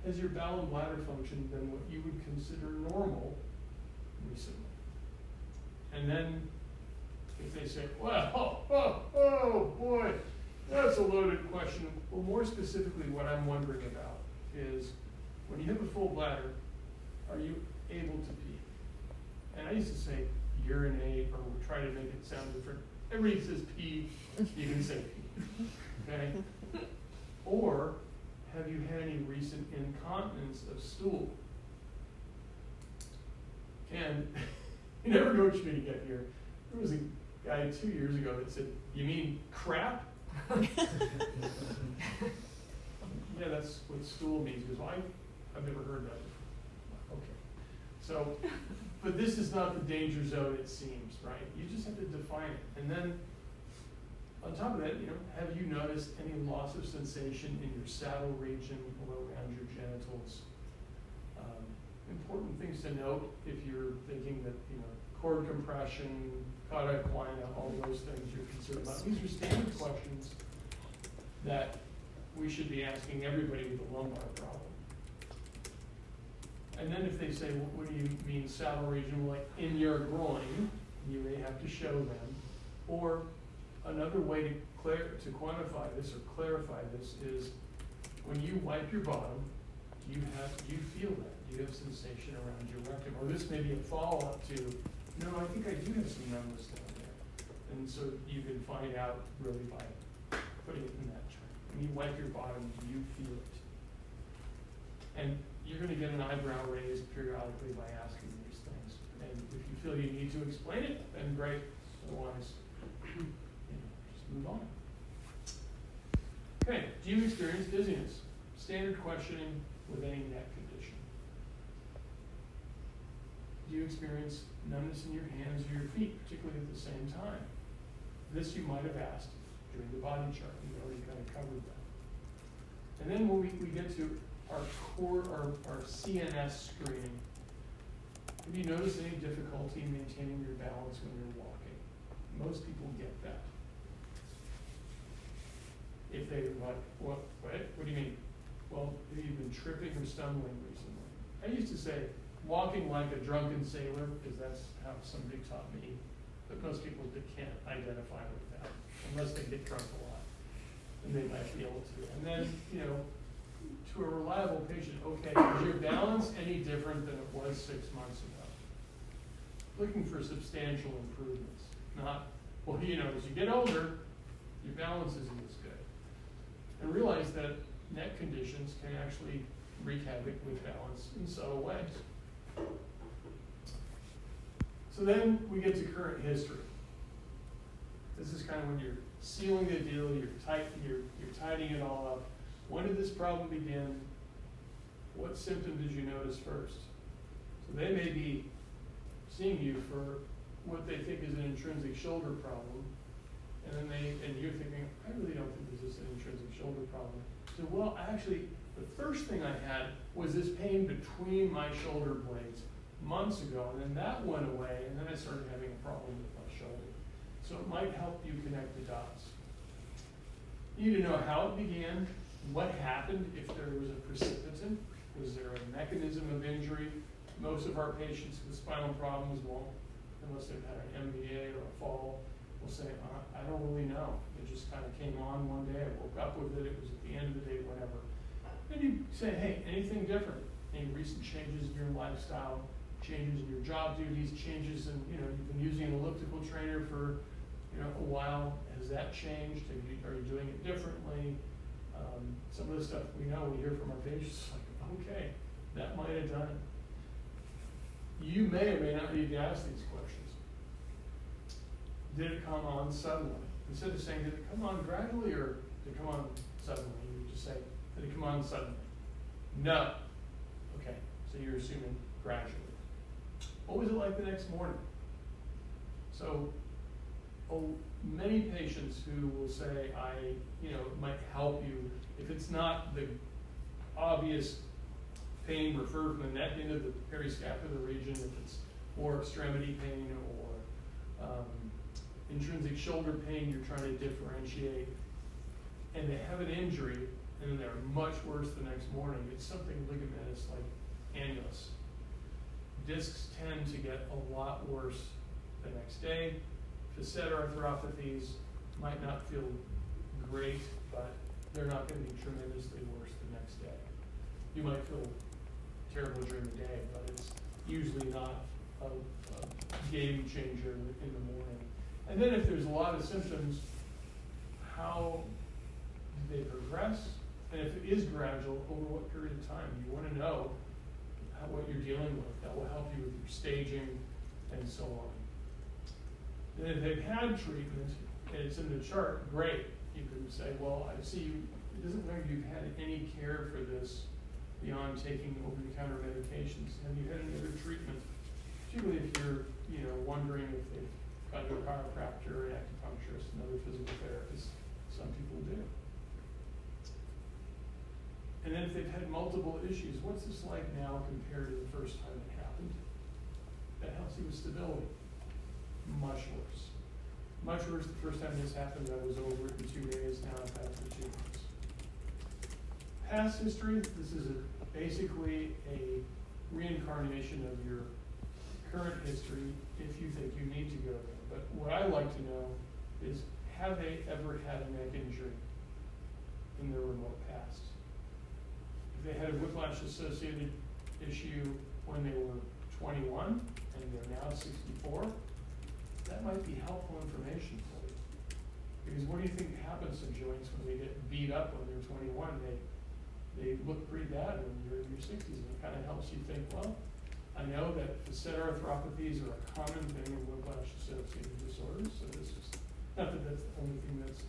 has your bowel and bladder function been what you would consider normal recently? And then if they say, well, oh boy, that's a loaded question. Well, more specifically, what I'm wondering about is when you have a full bladder, are you able to pee? And I used to say urinate, or try to make it sound different. Everybody says pee, you can say pee, okay? Or have you had any recent incontinence of stool? And you never know what you're going to get here. There was a guy 2 years ago that said, you mean crap? Yeah, that's what stool means. He goes, well, I've never heard that before. Okay. So, but this is not the danger zone it seems, right? You just have to define it. And then, on top of that, have you noticed any loss of sensation in your saddle region or around your genitals? Important things to note if you're thinking that, cord compression, cauda equina, all those things you're concerned about. These are standard questions that we should be asking everybody with a lumbar problem. And then if they say, well, what do you mean saddle region? Like in your groin, you may have to show them. Or another way to quantify this or clarify this is when you wipe your bottom, do you feel that? Do you have sensation around your rectum? Or this may be a follow-up to, no, I think I do have some numbness down there. And so you can find out really by putting it in that term. When you wipe your bottom, do you feel it? And you're going to get an eyebrow raised periodically by asking these things. And if you feel you need to explain it, then great. Otherwise, just move on. Okay, do you experience dizziness? Standard questioning with any neck condition. Do you experience numbness in your hands or your feet, particularly at the same time? This you might have asked during the body chart. We've already kind of covered that. And then when we get to our CNS screening, have you noticed any difficulty in maintaining your balance when you're walking? Most people get that. If they're like, what do you mean? Well, have you been tripping or stumbling recently? I used to say, walking like a drunken sailor, because that's how somebody taught me. But most people can't identify with that, unless they get drunk a lot. And they might be able to. And then, to a reliable patient, okay, is your balance any different than it was 6 months ago? Looking for substantial improvements. Not, well, as you get older, your balance isn't as good. And realize that neck conditions can actually wreak havoc with balance in subtle ways. So then we get to current history. This is kind of when you're sealing the deal, you're tidying it all up. When did this problem begin? What symptom did you notice first? So they may be seeing you for what they think is an intrinsic shoulder problem, and you're thinking, I really don't think this is an intrinsic shoulder problem. So, well, actually, The first thing I had was this pain between my shoulder blades months ago, and then that went away, and then I started having a problem with my shoulder. So it might help you connect the dots. You need to know how it began, what happened, if there was a precipitant, was there a mechanism of injury. Most of our patients with spinal problems won't, unless they've had an MBA or a fall, will say, I don't really know. It just kind of came on one day, I woke up with it, it was at the end of the day, whatever. And you say, hey, anything different? Any recent changes in your lifestyle, changes in your job duties, changes in, you've been using an elliptical trainer for, a while. Has that changed? Are you doing it differently? Some of the stuff we hear from our patients, like, okay, that might have done it. You may or may not need to ask these questions. Did it come on suddenly? Instead of saying, did it come on gradually or did it come on suddenly? You just say, did it come on suddenly? No. Okay, so you're assuming gradually. What was it like the next morning? So, many patients who will say, it might help you, if it's not the obvious pain referred from the neck into the periscapular region, if it's more extremity pain or intrinsic shoulder pain you're trying to differentiate, and they have an injury, and then they're much worse the next morning, it's something ligamentous like annulus. Discs tend to get a lot worse the next day. Facet arthropathies might not feel great, but they're not going to be tremendously worse the next day. You might feel terrible during the day, but it's usually not a game changer in the morning. And then if there's a lot of symptoms, how do they progress? And if it is gradual, over what period of time? You want to know what you're dealing with. That will help you with your staging and so on. And if they've had treatment and it's in the chart, great. You can say, well, I see it doesn't look like you've had any care for this beyond taking over-the-counter medications. Have you had any other treatment? Particularly if you're, wondering if they've gone to a chiropractor, an acupuncturist, another physical therapist. Some people do. And then if they've had multiple issues, what's this like now compared to the first time it happened? That helps you with stability. Much worse. Much worse the first time this happened. I was over it in 2 days. Now I've had it for 2 months. Past history, this is basically a reincarnation of your current history if you think you need to go there. But what I like to know is, have they ever had a neck injury in their remote past? If they had a whiplash-associated issue when they were 21 and they're now 64, that might be helpful information for you. Because what do you think happens to joints when they get beat up when they're 21? They look pretty bad when you're in your 60s, and it kind of helps you think, well, I know that facet arthropathies are a common thing in whiplash-associated disorders, so this is, not that that's the only thing that's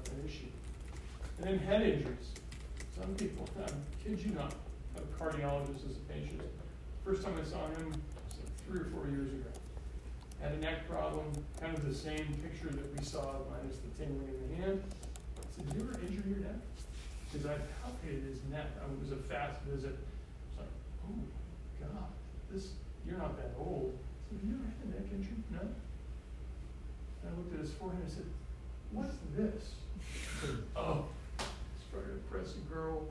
an issue. And then head injuries. Some people, I kid you not, have a cardiologist as a patient. First time I saw him was like 3 or 4 years ago. Had a neck problem, kind of the same picture that we saw, minus the tingling in the hand. I said, did you ever injure your neck? Because I palpated his neck. It was a fast visit. It's like, oh God, you're not that old. I said, have you ever had a neck injury? No. And I looked at his forehead and I said, what's this? He said, oh, I was trying to impress a girl,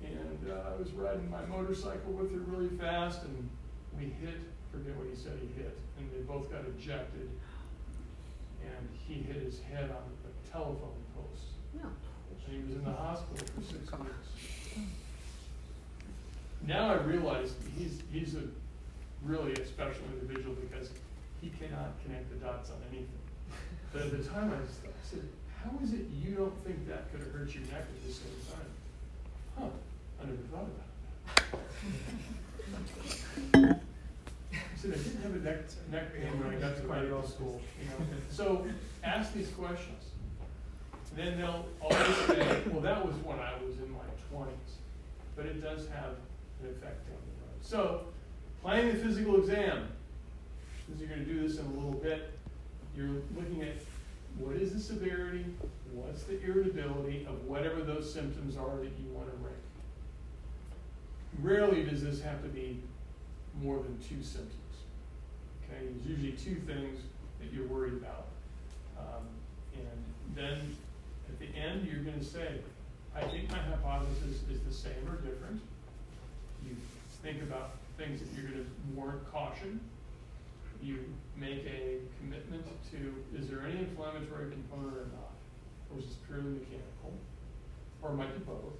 and I was riding my motorcycle with her really fast, and we hit, forget what he said he hit, and they both got ejected, and he hit his head on a telephone post. No. And he was in the hospital for 6 weeks. Now I realize he's really a special individual because he cannot connect the dots on anything. But at the time I said, how is it you don't think that could have hurt your neck at the same time? Huh, I never thought about that. I said, I didn't have a neck pain when I got to medical school. So ask these questions. Then they'll always say, well, that was when I was in my 20s. But it does have an effect down the road. So, planning the physical exam, because you're going to do this in a little bit, you're looking at what is the severity, what's the irritability of whatever those symptoms are that you want to rate. Rarely does this have to be more than 2 symptoms. Okay, there's usually 2 things that you're worried about. And then at the end, you're going to say, I think my hypothesis is the same or different. You think about things that you're going to warrant caution. You make a commitment to, is there any inflammatory component or not? Or is this purely mechanical? Or might be both.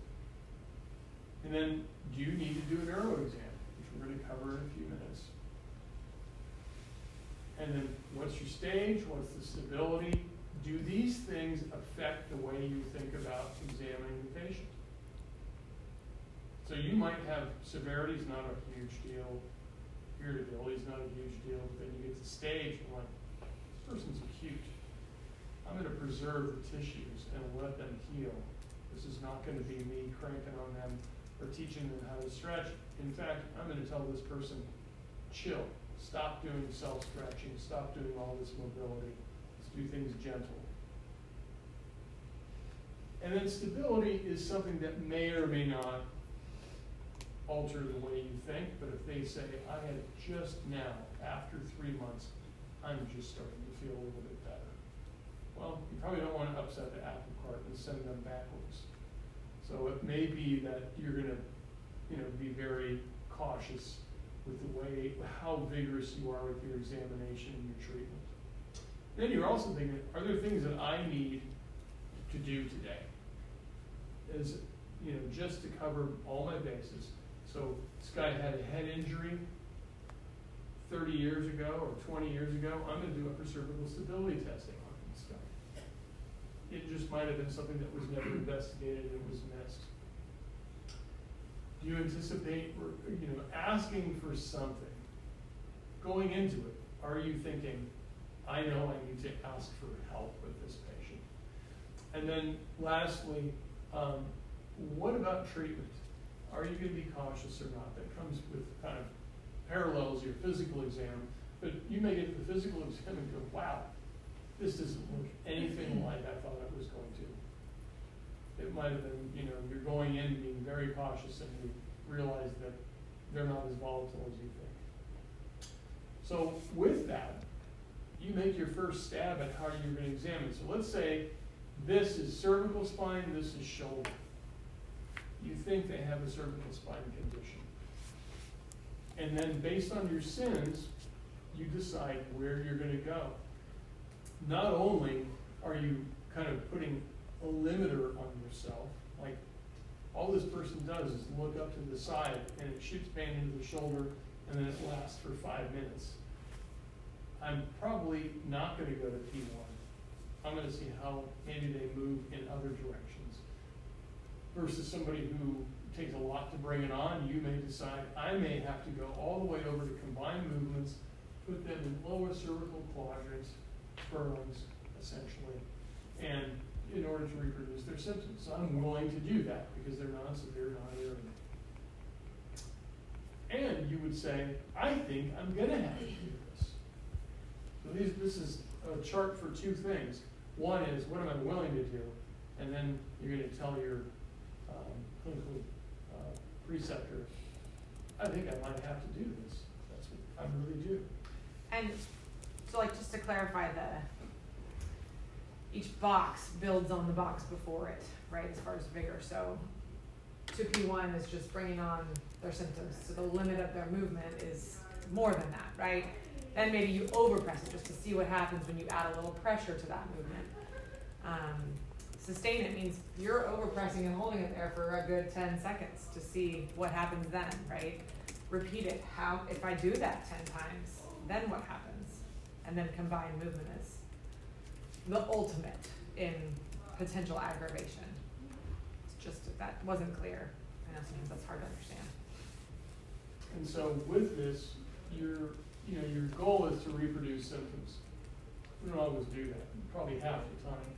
And then, do you need to do a neuro exam, which we're going to cover in a few minutes. And then, what's your stage? What's the stability? Do these things affect the way you think about examining the patient? So you might have severity is not a huge deal, irritability is not a huge deal, but then you get to stage and like, this person's acute. I'm going to preserve the tissues and let them heal. This is not going to be me cranking on them or teaching them how to stretch. In fact, I'm going to tell this person, chill, stop doing self-stretching, stop doing all this mobility. Let's do things gentle. And then stability is something that may or may not alter the way you think, but if they say, I had just now, after 3 months, I'm just starting to feel a little bit better. Well, you probably don't want to upset the apple cart and send them backwards. So it may be that you're going to, be very cautious with the way, how vigorous you are with your examination and your treatment. Then you're also thinking, are there things that I need to do today? Is, just to cover all my bases. So this guy had a head injury 30 years ago or 20 years ago. I'm going to do upper cervical stability testing on this guy. It just might have been something that was never investigated and was missed. Do you anticipate, asking for something? Going into it, are you thinking, I know I need to ask for help with this patient? And then lastly, what about treatment? Are you going to be cautious or not? That comes with kind of parallels your physical exam, but you may get to the physical exam and go, wow, this doesn't look anything like I thought it was going to. It might have been, you're going in being very cautious and you realize that they're not as volatile as you think. So with that, you make your first stab at how you're going to examine. So let's say this is cervical spine, this is shoulder. You think they have a cervical spine condition. And then based on your sins, you decide where you're going to go. Not only are you kind of putting a limiter on yourself, like all this person does is look up to the side and it shoots pain into the shoulder and then it lasts for 5 minutes. I'm probably not going to go to P1. I'm going to see how maybe they move in other directions. Versus somebody who takes a lot to bring it on, you may decide, I may have to go all the way over to combined movements, put them in lower cervical quadrants, furlongs, essentially, and in order to reproduce their symptoms. So I'm willing to do that because they're non-severe, non-irritable. And you would say, I think I'm going to have to do this. So this is a chart for 2 things. One is, what am I willing to do? And then you're going to tell your clinical preceptor, I think I might have to do this. That's what I really do. And so, just to clarify, each box builds on the box before it, right? As far as vigor. So, 2P1 is just bringing on their symptoms. So the limit of their movement is more than that, right? Then maybe you overpress it just to see what happens when you add a little pressure to that movement. Sustain it means you're overpressing and holding it there for a good 10 seconds to see what happens then, right? Repeat it. If I do that 10 times, then what happens? And then combined movement is the ultimate in potential aggravation. It's just, if that wasn't clear, I know sometimes that's hard to understand. And so with this, your goal is to reproduce symptoms. We don't always do that, probably half the time.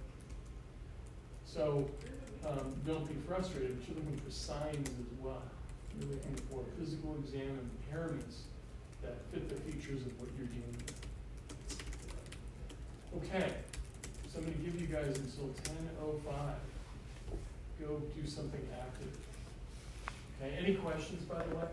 So don't be frustrated, but you're looking for signs as well. You're looking for physical exam impairments that fit the features of what you're dealing with. Okay, some gonna give you guys until 10:05. Go do something active. Okay, any questions, by the way?